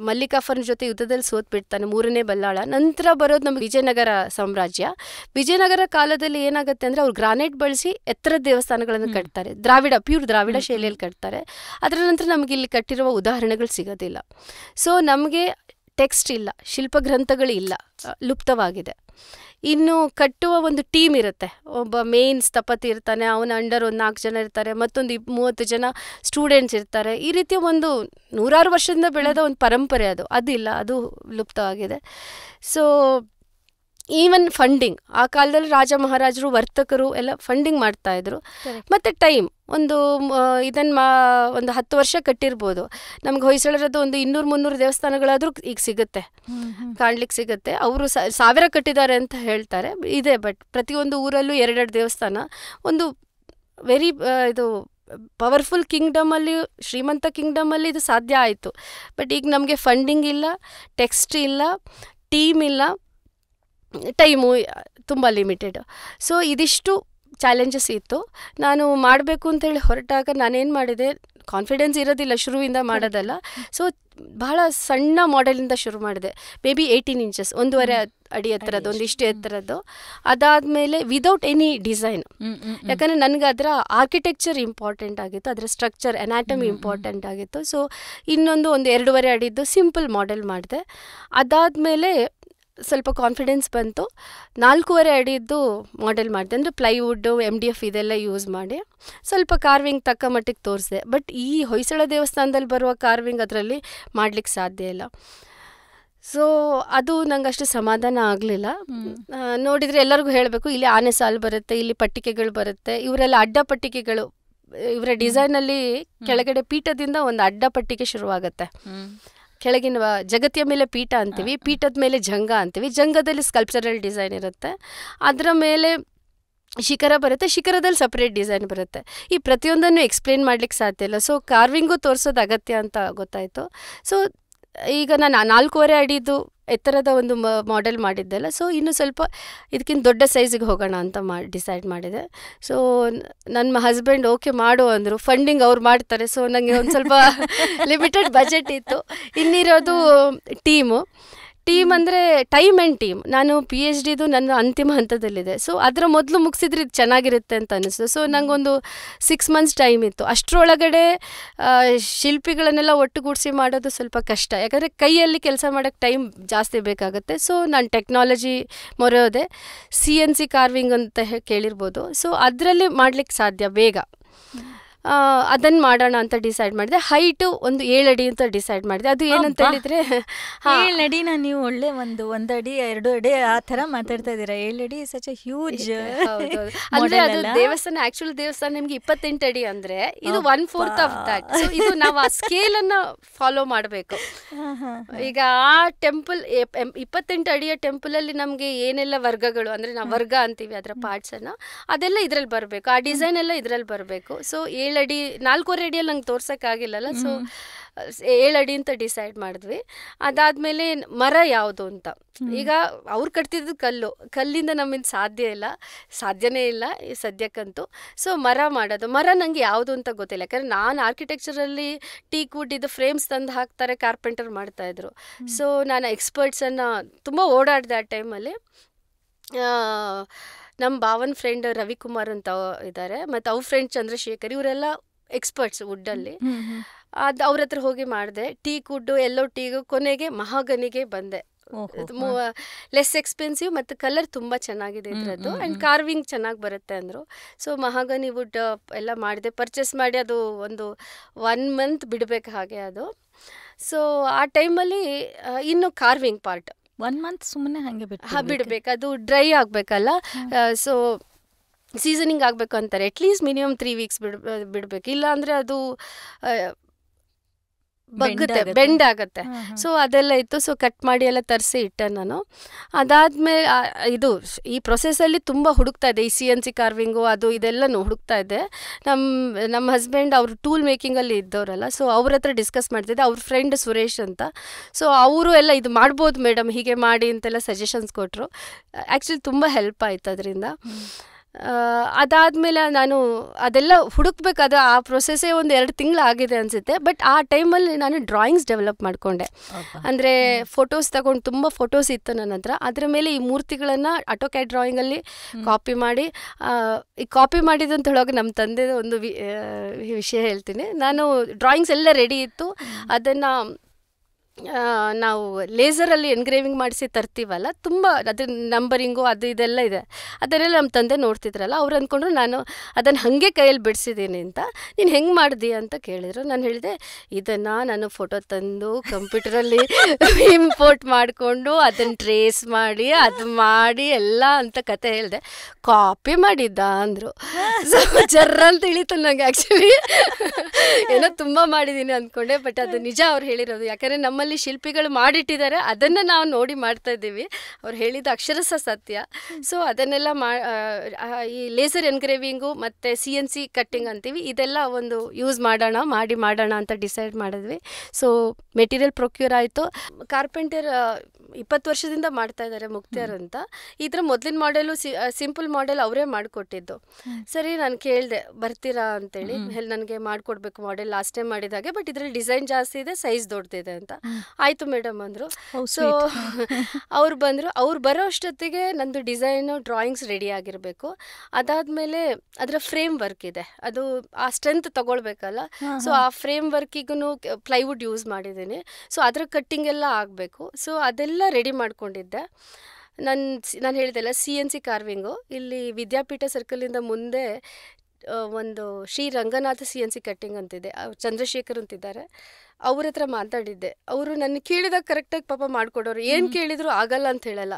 ಮಲ್ಲಿಕಾಫರ್ನ ಜೊತೆ ಯುದ್ಧದಲ್ಲಿ ಸೋತ್ಬಿಡ್ತಾನೆ, 3ನೇ ಬಲ್ಲಾಳ. ನಂತರ ಬರೋದು ನಮಗೆ ವಿಜಯನಗರ ಸಾಮ್ರಾಜ್ಯ. ವಿಜಯನಗರ ಕಾಲದಲ್ಲಿ ಏನಾಗುತ್ತೆ ಅಂದರೆ ಅವ್ರು ಗ್ರಾನೈಟ್ ಬಳಸಿ ಎತ್ತರದ ದೇವಸ್ಥಾನಗಳನ್ನು ಕಟ್ತಾರೆ, ಪ್ಯೂರ್ ದ್ರಾವಿಡ ಶೈಲಿಯಲ್ಲಿ ಕಟ್ತಾರೆ. ಅದರ ನಂತರ ನಮಗೆ ಇಲ್ಲಿ ಕಟ್ಟಿರುವ ಉದಾಹರಣೆಗಳು ಸಿಗೋದಿಲ್ಲ. ಸೊ ನಮಗೆ ಟೆಕ್ಸ್ಟ್ ಇಲ್ಲ, ಶಿಲ್ಪಗ್ರಂಥಗಳು ಇಲ್ಲ, ಲುಪ್ತವಾಗಿದೆ. ಇನ್ನು ಕಟ್ಟುವ ಒಂದು ಟೀಮ್ ಇರುತ್ತೆ, ಒಬ್ಬ ಮೇನ್ ಸ್ಥಪತಿ ಇರ್ತಾನೆ, ಅವನ ಅಂಡರ್ ಒಂದು 4 ಜನ ಇರ್ತಾರೆ, ಮತ್ತೊಂದು 30 ಜನ ಸ್ಟೂಡೆಂಟ್ಸ್ ಇರ್ತಾರೆ. ಈ ರೀತಿಯ ಒಂದು 100 ವರ್ಷದಿಂದ ಬೆಳೆದ ಒಂದು ಪರಂಪರೆ ಅದಿಲ್ಲ, ಅದು ಲುಪ್ತವಾಗಿದೆ. ಸೊ ಈವನ್ ಫಂಡಿಂಗ್, ಆ ಕಾಲದಲ್ಲಿ ರಾಜ ಮಹಾರಾಜರು, ವರ್ತಕರು ಎಲ್ಲ ಫಂಡಿಂಗ್ ಮಾಡ್ತಾಯಿದ್ರು. ಮತ್ತು ಟೈಮ್ ಒಂದು ಒಂದು 10 ವರ್ಷ ಕಟ್ಟಿರ್ಬೋದು. ನಮ್ಗೆ ಹೊಯ್ಸಳರದ್ದು ಒಂದು 200-300 ದೇವಸ್ಥಾನಗಳಾದರೂ ಈಗ ಸಿಗುತ್ತೆ, ಕಾಣ್ಲಿಕ್ಕೆ ಸಿಗುತ್ತೆ. ಅವರು 1000 ಕಟ್ಟಿದ್ದಾರೆ ಅಂತ ಹೇಳ್ತಾರೆ, ಇದೆ. ಬಟ್ ಪ್ರತಿಯೊಂದು ಊರಲ್ಲೂ 2-2 ದೇವಸ್ಥಾನ. ಒಂದು ವೆರಿ ಇದು ಪವರ್ಫುಲ್ ಕಿಂಗ್ಡಮಲ್ಲಿ, ಶ್ರೀಮಂತ ಕಿಂಗ್ಡಮಲ್ಲಿ ಇದು ಸಾಧ್ಯ ಆಯಿತು. ಬಟ್ ಈಗ ನಮಗೆ ಫಂಡಿಂಗ್ ಇಲ್ಲ, ಟೆಕ್ಸ್ಟ್ ಇಲ್ಲ, ಟೀಮ್ ಇಲ್ಲ, ಟೈಮು ತುಂಬ ಲಿಮಿಟೆಡ್. ಸೊ ಇದಿಷ್ಟು ಚಾಲೆಂಜಸ್ ಇತ್ತು. ನಾನು ಮಾಡಬೇಕು ಅಂತೇಳಿ ಹೊರಟಾಗ ನಾನೇನು ಮಾಡಿದೆ, ಕಾನ್ಫಿಡೆನ್ಸ್ ಇರೋದಿಲ್ಲ ಶುರುವಿಂದ ಮಾಡೋದಲ್ಲ. ಸೊ ಬಹಳ ಸಣ್ಣ ಮಾಡೆಲಿಂದ ಶುರು ಮಾಡಿದೆ. ಮೇ ಬಿ 18 inches, 1.5 ಅಡಿ ಎತ್ತರದ್ದು, ಒಂದಿಷ್ಟು ಎತ್ತರದ್ದು. ಅದಾದಮೇಲೆ ವಿದೌಟ್ ಎನಿ ಡಿಸೈನ್, ಯಾಕಂದರೆ ನನಗೆ ಅದರ ಆರ್ಕಿಟೆಕ್ಚರ್ ಇಂಪಾರ್ಟೆಂಟ್ ಆಗಿತ್ತು, ಅದರ ಸ್ಟ್ರಕ್ಚರ್, ಅನಾಟಮಿ ಇಂಪಾರ್ಟೆಂಟ್ ಆಗಿತ್ತು. ಸೊ ಒಂದು 2.5 ಅಡಿದ್ದು ಸಿಂಪಲ್ ಮಾಡೆಲ್ ಮಾಡಿದೆ. ಅದಾದಮೇಲೆ ಸ್ವಲ್ಪ ಕಾನ್ಫಿಡೆನ್ಸ್ ಬಂತು, 4.5 ಅಡಿದ್ದು ಮಾಡೆಲ್ ಮಾಡಿದೆ. ಅಂದರೆ ಪ್ಲೈವುಡ್ಡು, MDF ಇದೆಲ್ಲ ಯೂಸ್ ಮಾಡಿ ಸ್ವಲ್ಪ ಕಾರ್ವಿಂಗ್ ತಕ್ಕ ಮಟ್ಟಿಗೆ ತೋರಿಸಿದೆ. ಬಟ್ ಈ ಹೊಯ್ಸಳ ದೇವಸ್ಥಾನದಲ್ಲಿ ಬರುವ ಕಾರ್ವಿಂಗ್ ಅದರಲ್ಲಿ ಮಾಡಲಿಕ್ಕೆ ಸಾಧ್ಯ ಇಲ್ಲ. ಸೊ ಅದು ನಂಗೆ ಅಷ್ಟು ಸಮಾಧಾನ ಆಗಲಿಲ್ಲ. ನೋಡಿದರೆ ಎಲ್ಲರಿಗೂ ಹೇಳಬೇಕು, ಇಲ್ಲಿ ಆನೆ ಸಾಲು ಬರುತ್ತೆ, ಇಲ್ಲಿ ಪಟ್ಟಿಕೆಗಳು ಬರುತ್ತೆ, ಇವರೆಲ್ಲ ಅಡ್ಡ ಪಟ್ಟಿಕೆಗಳು ಇವರ ಡಿಸೈನಲ್ಲಿ ಕೆಳಗಡೆ ಪೀಠದಿಂದ ಒಂದು ಅಡ್ಡಪಟ್ಟಿಗೆ ಶುರುವಾಗುತ್ತೆ. ಕೆಳಗಿನ ಜಗತ್ತಿಯ ಮೇಲೆ ಪೀಠ ಅಂತೀವಿ, ಪೀಠದ ಮೇಲೆ ಜಂಗ ಅಂತೀವಿ, ಜಂಗದಲ್ಲಿ ಸ್ಕಲ್ಪ್ಚರಲ್ ಡಿಸೈನ್ ಇರುತ್ತೆ, ಅದರ ಮೇಲೆ ಶಿಖರ ಬರುತ್ತೆ, ಶಿಖರದಲ್ಲಿ ಸಪ್ರೇಟ್ ಡಿಸೈನ್ ಬರುತ್ತೆ. ಈ ಪ್ರತಿಯೊಂದನ್ನು ಎಕ್ಸ್ಪ್ಲೇನ್ ಮಾಡ್ಲಿಕ್ಕೆ ಸಾಧ್ಯ ಇಲ್ಲ. ಸೊ ಕಾರ್ವಿಂಗು ತೋರಿಸೋದು ಅಗತ್ಯ ಅಂತ ಗೊತ್ತಾಯಿತು. ಸೊ ಈಗ ನಾನು 4.5 ಅಡಿದು ಎತ್ತರದ ಒಂದು ಮಾಡೆಲ್ ಮಾಡಿದ್ದೆಲ್ಲ, ಸೊ ಇನ್ನು ಸ್ವಲ್ಪ ಇದಕ್ಕಿಂತ ದೊಡ್ಡ ಸೈಜಿಗೆ ಹೋಗೋಣ ಅಂತ ಡಿಸೈಡ್ ಮಾಡಿದೆ. ಸೊ ನನ್ನ ಹಸ್ಬೆಂಡ್ ಓಕೆ ಮಾಡು ಅಂದರು, ಫಂಡಿಂಗ್ ಅವ್ರು ಮಾಡ್ತಾರೆ. ಸೊ ನನಗೆ ಒಂದು ಸ್ವಲ್ಪ ಲಿಮಿಟೆಡ್ ಬಜೆಟ್ ಇತ್ತು. ಇನ್ನಿರೋದು ಟೀಮ್ ಅಂದರೆ ಟೈಮ್ ಆ್ಯಂಡ್ ಟೀಮ್. ನಾನು PhD ನನ್ನ ಅಂತಿಮ ಹಂತದಲ್ಲಿದೆ. ಸೊ ಅದರ ಮೊದಲು ಮುಗಿಸಿದ್ರೆ ಇದು ಚೆನ್ನಾಗಿರುತ್ತೆ ಅಂತ ಅನ್ನಿಸ್ತು. ಸೊ ನನಗೊಂದು 6 months ಟೈಮ್ ಇತ್ತು. ಅಷ್ಟರೊಳಗಡೆ ಶಿಲ್ಪಿಗಳನ್ನೆಲ್ಲ ಒಟ್ಟುಗೂಡಿಸಿ ಮಾಡೋದು ಸ್ವಲ್ಪ ಕಷ್ಟ, ಯಾಕಂದರೆ ಕೈಯಲ್ಲಿ ಕೆಲಸ ಮಾಡೋಕ್ಕೆ ಟೈಮ್ ಜಾಸ್ತಿ ಬೇಕಾಗುತ್ತೆ. ಸೊ ನಾನು ಟೆಕ್ನಾಲಜಿ ಮೊರೆ ಹೋದೆ. CNC ಕಾರ್ವಿಂಗ್ ಅಂತ ಕೇಳಿರ್ಬೋದು. ಸೊ ಅದರಲ್ಲಿ ಮಾಡ್ಲಿಕ್ಕೆ ಸಾಧ್ಯ ಬೇಗ. ಅದನ್ನು ಮಾಡೋಣ ಅಂತ ಡಿಸೈಡ್ ಮಾಡಿದೆ. ಹೈಟು ಒಂದು 7 ಅಡಿ ಅಂತ ಡಿಸೈಡ್ ಮಾಡಿದೆ. ಅದು ಏನಂತ ಹೇಳಿದರೆ 7 ಅಡಿನ ನೀವು ಒಳ್ಳೆ 1 ಅಡಿ 2 ಅಡಿ ಆ ಥರ ಮಾತಾಡ್ತಾ ಇದ್ದೀರಾ. 7 ಅಡಿ ಸಚ್ ಎ ಹ್ಯೂಜ್. ಅಂದರೆ ಅದು ದೇವಸ್ಥಾನ, ಆ್ಯಕ್ಚುಲಿ ದೇವಸ್ಥಾನ ನಿಮಗೆ 28 ಅಡಿ ಅಂದರೆ ಇದು 1/4 ಆಫ್ ದ್ಯಾಟ್. ಸೊ ಇದು ನಾವು ಆ ಸ್ಕೇಲನ್ನು ಫಾಲೋ ಮಾಡಬೇಕು. ಈಗ ಆ ಟೆಂಪಲ್ 28 ಅಡಿಯ ಟೆಂಪಲಲ್ಲಿ ನಮಗೆ ಏನೆಲ್ಲ ವರ್ಗಗಳು, ಅಂದರೆ ನಾವು ವರ್ಗ ಅಂತೀವಿ ಅದರ ಪಾರ್ಟ್ಸನ್ನು, ಅದೆಲ್ಲ ಇದರಲ್ಲಿ ಬರಬೇಕು, ಆ ಡಿಸೈನ್ ಎಲ್ಲ ಇದರಲ್ಲಿ ಬರಬೇಕು. ಸೊ 7 ಅಡಿ 4.5 ಅಡಿಯಲ್ಲಿ ನಂಗೆ ತೋರ್ಸೋಕ್ಕಾಗಿಲ್ಲಲ್ಲ. ಸೊ 7 ಅಡಿ ಅಂತ ಡಿಸೈಡ್ ಮಾಡಿದ್ವಿ. ಅದಾದಮೇಲೆ ಮರ ಯಾವುದು ಅಂತ, ಈಗ ಅವ್ರು ಕಟ್ತಿದ್ದು ಕಲ್ಲಿಂದ ನಮ್ಮಿಂದ ಸಾಧ್ಯನೇ ಇಲ್ಲ ಈ ಸದ್ಯಕ್ಕಂತೂ. ಸೊ ಮರ ನನಗೆ ಯಾವುದು ಅಂತ ಗೊತ್ತಿಲ್ಲ, ಯಾಕಂದರೆ ನಾನು ಆರ್ಕಿಟೆಕ್ಚರಲ್ಲಿ ಟೀಕ್ ವುಡ್ ಇದು ಫ್ರೇಮ್ಸ್ ತಂದು ಹಾಕ್ತಾರೆ, ಕಾರ್ಪೆಂಟರ್ ಮಾಡ್ತಾಯಿದ್ರು. ಸೊ ನಾನು ಎಕ್ಸ್ಪರ್ಟ್ಸನ್ನು ತುಂಬ ಓಡಾಡಿದೆ ಆ ಟೈಮಲ್ಲಿ. ನಮ್ಮ ಭಾವನ ಫ್ರೆಂಡ್ ರವಿಕುಮಾರ್ ಅಂತ ಇದ್ದಾರೆ, ಮತ್ತು ಅವ್ರ ಫ್ರೆಂಡ್ ಚಂದ್ರಶೇಖರ್, ಇವರೆಲ್ಲ ಎಕ್ಸ್ಪರ್ಟ್ಸ್ ವುಡ್ಡಲ್ಲಿ. ಅದು ಅವ್ರ ಹತ್ರ ಹೋಗಿ ಮಾಡಿದೆ. ಟೀಕ್ ವುಡ್ಡು, ಎಲ್ಲೋ ಟೀಗು, ಕೊನೆಗೆ ಮಹಾಗನಿಗೆ ಬಂದೆ. ಲೆಸ್ ಎಕ್ಸ್ಪೆನ್ಸಿವ್ ಮತ್ತು ಕಲರ್ ತುಂಬ ಚೆನ್ನಾಗಿದೆ ಇದರದ್ದು, ಆ್ಯಂಡ್ ಕಾರ್ವಿಂಗ್ ಚೆನ್ನಾಗಿ ಬರುತ್ತೆ ಅಂದರು. ಸೊ ಮಹಾಗನಿ ವುಡ್ ಎಲ್ಲ ಮಾಡಿದೆ, ಪರ್ಚೇಸ್ ಮಾಡಿ ಅದು ಒಂದು 1 month ಬಿಡಬೇಕು ಹಾಗೆ ಅದು. ಸೊ ಆ ಟೈಮಲ್ಲಿ ಇನ್ನು ಕಾರ್ವಿಂಗ್ ಪಾರ್ಟ್ 1 month ಸುಮ್ಮನೆ ಹಾಗೆ ಬಿಡಬೇಕು, ಅದು ಡ್ರೈ ಆಗಬೇಕಲ್ಲ. ಸೊ ಸೀಸನಿಂಗ್ ಆಗಬೇಕು ಅಂತಾರೆ, ಅಟ್ಲೀಸ್ಟ್ ಮಿನಿಮಮ್ 3 weeks ಬಿಡಬೇಕು, ಇಲ್ಲ ಅಂದರೆ ಅದು ಬೆಂಡ್ ಆಗುತ್ತೆ. ಸೊ ಅದೆಲ್ಲ ಇತ್ತು. ಸೊ ಕಟ್ ಮಾಡಿ ಎಲ್ಲ ತರಿಸಿ ಇಟ್ಟೆ ನಾನು. ಅದಾದಮೇಲೆ ಈ ಪ್ರೊಸೆಸಲ್ಲಿ ತುಂಬ ಹುಡುಕ್ತಾ ಇದ್ದೆ, ಈ CNC ಕಾರ್ವಿಂಗು ಅದು ಇದೆಲ್ಲನೂ ಹುಡುಕ್ತಾ ಇದ್ದೆ. ನಮ್ಮ ಹಸ್ಬೆಂಡ್ ಅವರು ಟೂಲ್ ಮೇಕಿಂಗಲ್ಲಿ ಇದ್ದವರಲ್ಲ, ಸೊ ಅವ್ರ ಹತ್ರ ಡಿಸ್ಕಸ್ ಮಾಡ್ತಿದ್ದೆ. ಅವ್ರ ಫ್ರೆಂಡ್ ಸುರೇಶ್ ಅಂತ, ಸೊ ಅವರು ಎಲ್ಲ ಇದು ಮಾಡ್ಬೋದು ಮೇಡಮ್, ಹೀಗೆ ಮಾಡಿ ಅಂತೆಲ್ಲ ಸಜೆಷನ್ಸ್ ಕೊಟ್ಟರು. ಆ್ಯಕ್ಚುಲಿ ತುಂಬ ಹೆಲ್ಪ್ ಆಯ್ತು ಅದರಿಂದ. ಅದಾದಮೇಲೆ ನಾನು ಅದೆಲ್ಲ ಹುಡುಕ್ಬೇಕಾದ ಆ ಪ್ರೊಸೆಸ್ಸೇ ಒಂದು 2 ತಿಂಗಳು ಆಗಿದೆ ಅನಿಸುತ್ತೆ. ಬಟ್ ಆ ಟೈಮಲ್ಲಿ ನಾನು ಡ್ರಾಯಿಂಗ್ಸ್ ಡೆವಲಪ್ ಮಾಡಿಕೊಂಡೆ. ಅಂದರೆ ಫೋಟೋಸ್ ತಗೊಂಡು, ತುಂಬ ಫೋಟೋಸ್ ಇತ್ತು ನನ್ನ ಹತ್ರ, ಅದರ ಮೇಲೆ ಈ ಮೂರ್ತಿಗಳನ್ನು AutoCAD ಡ್ರಾಯಿಂಗಲ್ಲಿ ಕಾಪಿ ಮಾಡಿ, ಈ ಕಾಪಿ ಮಾಡಿದಂತ ಹೇಳುವಾಗ ನಮ್ಮ ತಂದೆ ಒಂದು ವಿಷಯ ಹೇಳ್ತೀನಿ. ನಾನು ಡ್ರಾಯಿಂಗ್ಸ್ ಎಲ್ಲ ರೆಡಿ ಇತ್ತು, ಅದನ್ನು ನಾವು ಲೇಸರಲ್ಲಿ ಎನ್ಗ್ರೇವಿಂಗ್ ಮಾಡಿಸಿ ತರ್ತೀವಲ್ಲ, ತುಂಬ ಅದ್ರ ನಂಬರಿಂಗು ಅದು ಇದೆಲ್ಲ ಇದೆ. ಅದನ್ನೆಲ್ಲ ನಮ್ಮ ತಂದೆ ನೋಡ್ತಿದ್ರಲ್ಲ, ಅವ್ರು ಅಂದ್ಕೊಂಡ್ರು ನಾನು ಅದನ್ನು ಹಾಗೆ ಕೈಯಲ್ಲಿ ಬಿಡಿಸಿದ್ದೀನಿ ಅಂತ. ನೀನು ಹೆಂಗೆ ಮಾಡಿದಿ ಅಂತ ಕೇಳಿದ್ರು. ನಾನು ಹೇಳಿದೆ, ಇದನ್ನು ನಾನು ಫೋಟೋ ತಂದು ಕಂಪ್ಯೂಟರಲ್ಲಿ ಇಂಪೋರ್ಟ್ ಮಾಡಿಕೊಂಡು ಅದನ್ನು ಟ್ರೇಸ್ ಮಾಡಿ ಅದು ಮಾಡಿ ಎಲ್ಲ ಅಂತ ಕತೆ ಹೇಳಿದೆ. ಕಾಪಿ ಮಾಡಿದ್ದ ಅಂದರು. ಜರ್ರ ಅಂತ ಇಳಿತು ನನಗೆ. ಆ್ಯಕ್ಚುಲಿ ಏನೋ ತುಂಬ ಮಾಡಿದ್ದೀನಿ ಅಂದ್ಕೊಂಡೆ, ಬಟ್ ಅದು ನಿಜ ಅವ್ರು ಹೇಳಿರೋದು. ಯಾಕಂದರೆ ನಮ್ಮಲ್ಲಿ ಶಿಲ್ಪಿಗಳು ಮಾಡಿಟ್ಟಿದ್ದಾರೆ, ಅದನ್ನು ನಾವು ನೋಡಿ ಮಾಡ್ತಾ ಇದ್ದೀವಿ. ಅವ್ರು ಹೇಳಿದ ಅಕ್ಷರಶಃ ಸತ್ಯ. ಸೊ ಅದನ್ನೆಲ್ಲ ಈ ಲೇಸರ್ ಎನ್ಗ್ರೇವಿಂಗು ಮತ್ತು CNC ಕಟ್ಟಿಂಗ್ ಅಂತೀವಿ, ಇದೆಲ್ಲ ಒಂದು ಯೂಸ್ ಮಾಡೋಣ ಅಂತ ಡಿಸೈಡ್ ಮಾಡಿದ್ವಿ. ಸೊ ಮೆಟೀರಿಯಲ್ ಪ್ರೊಕ್ಯೂರ್ ಆಯಿತು. ಕಾರ್ಪೆಂಟರ್ 20 ವರ್ಷದಿಂದ ಮಾಡ್ತಾ ಇದ್ದಾರೆ, ಮುಕ್ತಿಯಾರ್ ಅಂತ. ಇದರ ಮೊದಲಿನ ಮಾಡೆಲು ಸಿಂಪಲ್ ಮಾಡೆಲ್ ಅವರೇ ಮಾಡಿಕೊಟ್ಟಿದ್ದು. ಸರಿ, ನಾನು ಕೇಳಿದೆ ಬರ್ತೀರಾ ಅಂತೇಳಿ. ನನಗೆ ಮಾಡಿಕೊಡ್ಬೇಕು ಮಾಡೆಲ್ ಲಾಸ್ಟ್ ಟೈಮ್ ಮಾಡಿದಾಗೆ, ಬಟ್ ಇದರಲ್ಲಿ ಡಿಸೈನ್ ಜಾಸ್ತಿ ಇದೆ, ಸೈಜ್ ದೊಡ್ಡದಿದೆ ಅಂತ. ಆಯಿತು ಮೇಡಮ್ ಅಂದರು. ಸೊ ಅವ್ರು ಬಂದರು. ಅವ್ರು ಬರೋ ಅಷ್ಟೊತ್ತಿಗೆ ನಂದು ಡಿಸೈನು ಡ್ರಾಯಿಂಗ್ಸ್ ರೆಡಿ ಆಗಿರಬೇಕು. ಅದಾದಮೇಲೆ ಅದರ ಫ್ರೇಮ್ ವರ್ಕ್ ಇದೆ, ಅದು ಆ ಸ್ಟ್ರೆಂತ್ ತಗೊಳ್ಬೇಕಲ್ಲ. ಸೊ ಆ ಫ್ರೇಮ್ ವರ್ಕಿಗೂ ಪ್ಲೈವುಡ್ ಯೂಸ್ ಮಾಡಿದ್ದೀನಿ. ಸೊ ಅದರ ಕಟ್ಟಿಂಗ್ ಎಲ್ಲ ಆಗಬೇಕು. ಸೊ ಅದೆಲ್ಲ ರೆಡಿ ಮಾಡ್ಕೊಂಡಿದ್ದೆ. ನಾನು ಹೇಳಿದೆಲ್ಲ CNC ಕಾರ್ವಿಂಗು ಇಲ್ಲಿ ವಿದ್ಯಾಪೀಠ ಸರ್ಕಲಿಂದ ಮುಂದೆ ಒಂದು ಶ್ರೀ ರಂಗನಾಥ CNC ಕಟ್ಟಿಂಗ್ ಅಂತಿದೆ, ಚಂದ್ರಶೇಖರ್ ಅಂತಿದ್ದಾರೆ, ಅವ್ರ ಹತ್ರ ಮಾತಾಡಿದ್ದೆ. ಅವರು ನನ್ನ ಕೇಳಿದಾಗ ಕರೆಕ್ಟಾಗಿ ಪಾಪ ಮಾಡಿಕೊಡೋರು. ಏನು ಕೇಳಿದ್ರು ಆಗಲ್ಲ ಅಂತ ಹೇಳಲ್ಲ,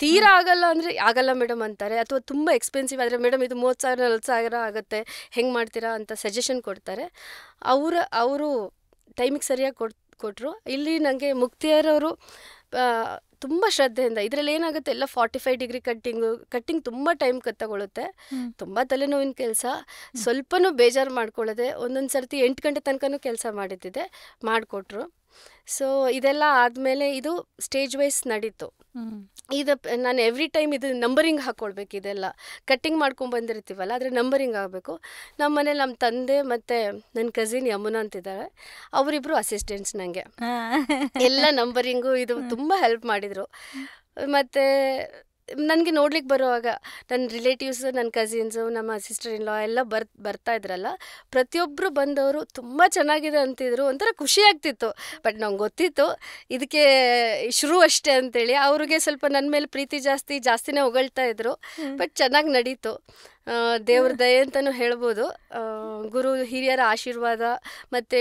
ತೀರಾ ಆಗಲ್ಲ ಅಂದರೆ ಆಗಲ್ಲ ಮೇಡಮ್ ಅಂತಾರೆ, ಅಥವಾ ತುಂಬ ಎಕ್ಸ್ಪೆನ್ಸಿವ್ ಆದರೆ ಮೇಡಮ್ ಇದು 30,000 40,000 ಆಗುತ್ತೆ ಹೆಂಗೆ ಮಾಡ್ತೀರಾ ಅಂತ ಸಜೆಷನ್ ಕೊಡ್ತಾರೆ. ಅವರು ಟೈಮಿಗೆ ಸರಿಯಾಗಿ ಕೊಟ್ಟರು. ಇಲ್ಲಿ ನನಗೆ ಮುಕ್ತಿಯಾರವರು ತುಂಬ ಶ್ರದ್ಧೆಯಿಂದ, ಇದರಲ್ಲಿ ಏನಾಗುತ್ತೆ ಎಲ್ಲ 45 ಡಿಗ್ರಿ ಕಟ್ಟಿಂಗ್ ತುಂಬ ಟೈಮ್ ತಗೊಳುತ್ತೆ, ತುಂಬ ತಲೆನೋವಿನ ಕೆಲಸ, ಸ್ವಲ್ಪನೂ ಬೇಜಾರು ಮಾಡ್ಕೊಳ್ಳೋದೆ. ಒಂದೊಂದು ಸರ್ತಿ 8 ಗಂಟೆ ತನಕನೂ ಕೆಲಸ ಮಾಡಿದ್ದಿದೆ, ಮಾಡಿಕೊಟ್ರು. ಸೊ ಇದೆಲ್ಲ ಆದಮೇಲೆ ಇದು ಸ್ಟೇಜ್ ವೈಸ್ ನಡೀತು. ಇದು ನಾನು ಎವ್ರಿ ಟೈಮ್ ಇದು ನಂಬರಿಂಗ್ ಹಾಕ್ಕೊಳ್ಬೇಕು, ಇದೆಲ್ಲ ಕಟ್ಟಿಂಗ್ ಮಾಡ್ಕೊಂಡ್ಬಂದಿರ್ತೀವಲ್ಲ ಆದರೆ ನಂಬರಿಂಗ್ ಆಗಬೇಕು. ನಮ್ಮ ಮನೇಲಿ ನಮ್ಮ ತಂದೆ ಮತ್ತು ನನ್ನ ಕಸಿನ್ ಯಮುನಾ ಅಂತಿದ್ದಾರೆ, ಅವರಿಬ್ಬರು ಅಸಿಸ್ಟೆಂಟ್ಸ್ ನನಗೆ ಎಲ್ಲ ನಂಬರಿಂಗು ಇದು ತುಂಬ ಹೆಲ್ಪ್ ಮಾಡಿದರು. ಮತ್ತು ನನಗೆ ನೋಡ್ಲಿಕ್ಕೆ ಬರುವಾಗ ನನ್ನ ರಿಲೇಟಿವ್ಸ್, ನನ್ನ ಕಸಿನ್ಸು, ನಮ್ಮ ಸಿಸ್ಟರ್ ಇನ್ ಲಾ ಎಲ್ಲ ಬರ್ತಾ ಇದ್ರಲ್ಲ, ಪ್ರತಿಯೊಬ್ಬರು ಬಂದವರು ತುಂಬ ಚೆನ್ನಾಗಿದೆ ಅಂತಿದ್ರು. ಒಂಥರ ಖುಷಿ ಆಗ್ತಿತ್ತು. ಬಟ್ ನಂಗೆ ಗೊತ್ತಿತ್ತು ಇದಕ್ಕೆ ಶುರು ಅಷ್ಟೇ ಅಂತೇಳಿ. ಅವ್ರಿಗೆ ಸ್ವಲ್ಪ ನನ್ನ ಮೇಲೆ ಪ್ರೀತಿ ಜಾಸ್ತಿನೇ ಹೊಗಳ್ತಾ ಇದ್ರು. ಬಟ್ ಚೆನ್ನಾಗಿ ನಡೀತು, ದೇವ್ರ ದಯೆ ಅಂತಲೂ ಹೇಳ್ಬೋದು. ಗುರು ಹಿರಿಯರ ಆಶೀರ್ವಾದ ಮತ್ತು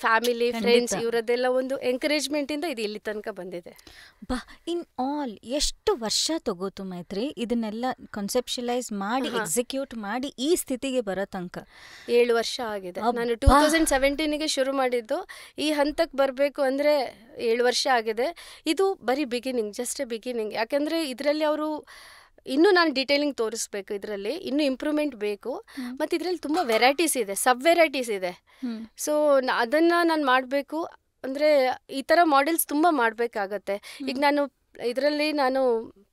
ಫ್ಯಾಮಿಲಿ ಫ್ರೆಂಡ್ಸ್ ಇವರದ್ದೆಲ್ಲ ಒಂದು ಎಂಕರೇಜ್ಮೆಂಟಿಂದ ಇದು ಇಲ್ಲಿ ತನಕ ಬಂದಿದೆ. ಇನ್ ಆಲ್ ಎಷ್ಟು ವರ್ಷ ತಗೋತು ಮೈತ್ರಿ ಇದನ್ನೆಲ್ಲ ಕಾನ್ಸೆಪ್ಷುಲೈಸ್ ಮಾಡಿ ಎಕ್ಸಿಕ್ಯೂಟ್ ಮಾಡಿ ಈ ಸ್ಥಿತಿಗೆ ಬರೋ ತನಕ? 7 ವರ್ಷ ಆಗಿದೆ. ನಾನು 2017ಗೆ ಶುರು ಮಾಡಿದ್ದು, ಈ ಹಂತಕ್ಕೆ ಬರಬೇಕು ಅಂದರೆ 7 ವರ್ಷ ಆಗಿದೆ. ಇದು ಬರೀ ಬಿಗಿನಿಂಗ್, ಜಸ್ಟ್ ಬಿಗಿನಿಂಗ್. ಯಾಕೆಂದರೆ ಇದರಲ್ಲಿ ಅವರು ಇನ್ನೂ ನಾನು ಡೀಟೇಲಿಂಗ್ ತೋರಿಸ್ಬೇಕು, ಇದರಲ್ಲಿ ಇನ್ನೂ ಇಂಪ್ರೂವ್ಮೆಂಟ್ ಬೇಕು. ಮತ್ತು ಇದರಲ್ಲಿ ತುಂಬ ವೆರೈಟೀಸ್ ಇದೆ, ಸಬ್ ವೆರೈಟೀಸ್ ಇದೆ. ಸೊ ಅದನ್ನು ನಾನು ಮಾಡಬೇಕು ಅಂದರೆ ಈ ಥರ ಮಾಡೆಲ್ಸ್ ತುಂಬ ಮಾಡಬೇಕಾಗತ್ತೆ. ಈಗ ನಾನು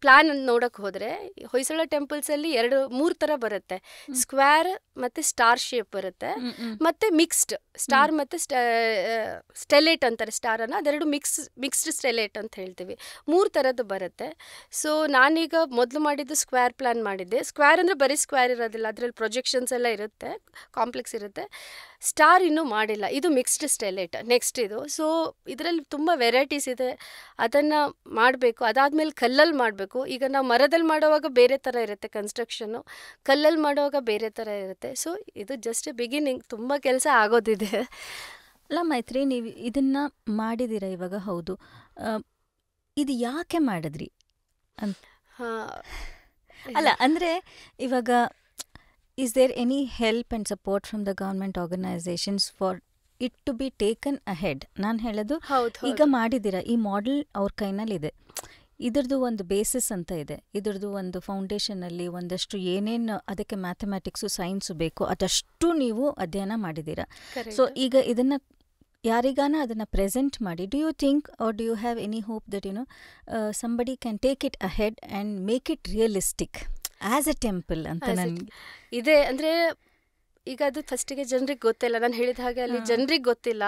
ಪ್ಲ್ಯಾನ್ ನೋಡೋಕ್ಕೆ ಹೋದರೆ ಹೊಯ್ಸಳ ಟೆಂಪಲ್ಸಲ್ಲಿ 2-3 ಥರ ಬರುತ್ತೆ. ಸ್ಕ್ವೇರ್ ಮತ್ತು ಸ್ಟಾರ್ ಶೇಪ್ ಬರುತ್ತೆ, ಮತ್ತು ಮಿಕ್ಸ್ಡ್ ಸ್ಟಾರ್ ಮತ್ತು ಸ್ಟೆಲೇಟ್ ಅಂತಾರೆ. ಸ್ಟಾರನ್ನು ಅದೆರಡು ಮಿಕ್ಸ್ಡ್ ಸ್ಟೆಲೇಟ್ ಅಂತ ಹೇಳ್ತೀವಿ. 3 ಥರದ್ದು ಬರುತ್ತೆ. ಸೊ ನಾನೀಗ ಮೊದಲು ಮಾಡಿದ್ದು ಸ್ಕ್ವೇರ್ ಪ್ಲ್ಯಾನ್ ಮಾಡಿದ್ದೆ. ಸ್ಕ್ವೇರ್ ಅಂದರೆ ಬರೀ ಸ್ಕ್ವೇರ್ ಇರೋದಿಲ್ಲ, ಅದರಲ್ಲಿ ಪ್ರೊಜೆಕ್ಷನ್ಸ್ ಎಲ್ಲ ಇರುತ್ತೆ, ಕಾಂಪ್ಲೆಕ್ಸ್ ಇರುತ್ತೆ. ಸ್ಟಾರ್ ಇನ್ನೂ ಮಾಡಿಲ್ಲ, ಇದು ಮಿಕ್ಸ್ಡ್ ಸ್ಟೆಲೇಟ್ ನೆಕ್ಸ್ಟ್ ಇದು. ಸೊ ಇದರಲ್ಲಿ ತುಂಬ ವೆರೈಟೀಸ್ ಇದೆ, ಅದನ್ನು ಮಾಡಬೇಕು. ಅದಾದಮೇಲೆ ಕಲ್ಲಲ್ಲಿ ಮಾಡಬೇಕು. ಈಗ ನಾವು ಮರದಲ್ಲಿ ಮಾಡುವಾಗ ಬೇರೆ ಥರ ಇರುತ್ತೆ ಕನ್ಸ್ಟ್ರಕ್ಷನ್ನು, ಕಲ್ಲಲ್ಲಿ ಮಾಡುವಾಗ ಬೇರೆ ಥರ ಇರುತ್ತೆ. ಸೊ ಇದು ಜಸ್ಟ್ ಬಿಗಿನಿಂಗ್, ತುಂಬ ಕೆಲಸ ಆಗೋದಿದೆ. ಅಲ್ಲ ಮೈತ್ರಿ, ನೀವು ಇದನ್ನು ಮಾಡಿದ್ದೀರಾ ಇವಾಗ, ಹೌದು. ಇದು ಯಾಕೆ ಮಾಡಿದ್ರಿ ಅಂತ? ಅಲ್ಲ ಅಂದರೆ ಇವಾಗ is there any help and support from the government organizations for it to be taken ahead? ನಾನು ಹೇಳೋದು, ಈಗ ಮಾಡಿದ್ದೀರಾ ಈ ಮಾಡೆಲ್ ಅವ್ರ ಕೈನಲ್ಲಿದೆ, ಇದ್ರದ್ದು ಒಂದು ಬೇಸಿಸ್ ಅಂತ ಇದೆ, ಇದ್ರದ್ದು ಒಂದು ಫೌಂಡೇಶನಲ್ಲಿ ಒಂದಷ್ಟು ಏನೇನು ಅದಕ್ಕೆ ಮ್ಯಾಥಮೆಟಿಕ್ಸು ಸೈನ್ಸು ಬೇಕು ಅದಷ್ಟು ನೀವು ಅಧ್ಯಯನ ಮಾಡಿದ್ದೀರಾ. ಸೊ ಈಗ ಇದನ್ನು ಯಾರಿಗಾನ ಅದನ್ನು ಪ್ರೆಸೆಂಟ್ ಮಾಡಿ, do you think or do you have any hope that somebody can take it ahead and make it realistic as a temple ಅಂತ ನನಗೆ ಇದೆ. ಅಂದರೆ ಈಗ ಅದು ಫಸ್ಟಿಗೆ ಜನರಿಗೆ ಗೊತ್ತಿಲ್ಲ, ನಾನು ಹೇಳಿದ ಹಾಗೆ ಅಲ್ಲಿ ಜನರಿಗೆ ಗೊತ್ತಿಲ್ಲ.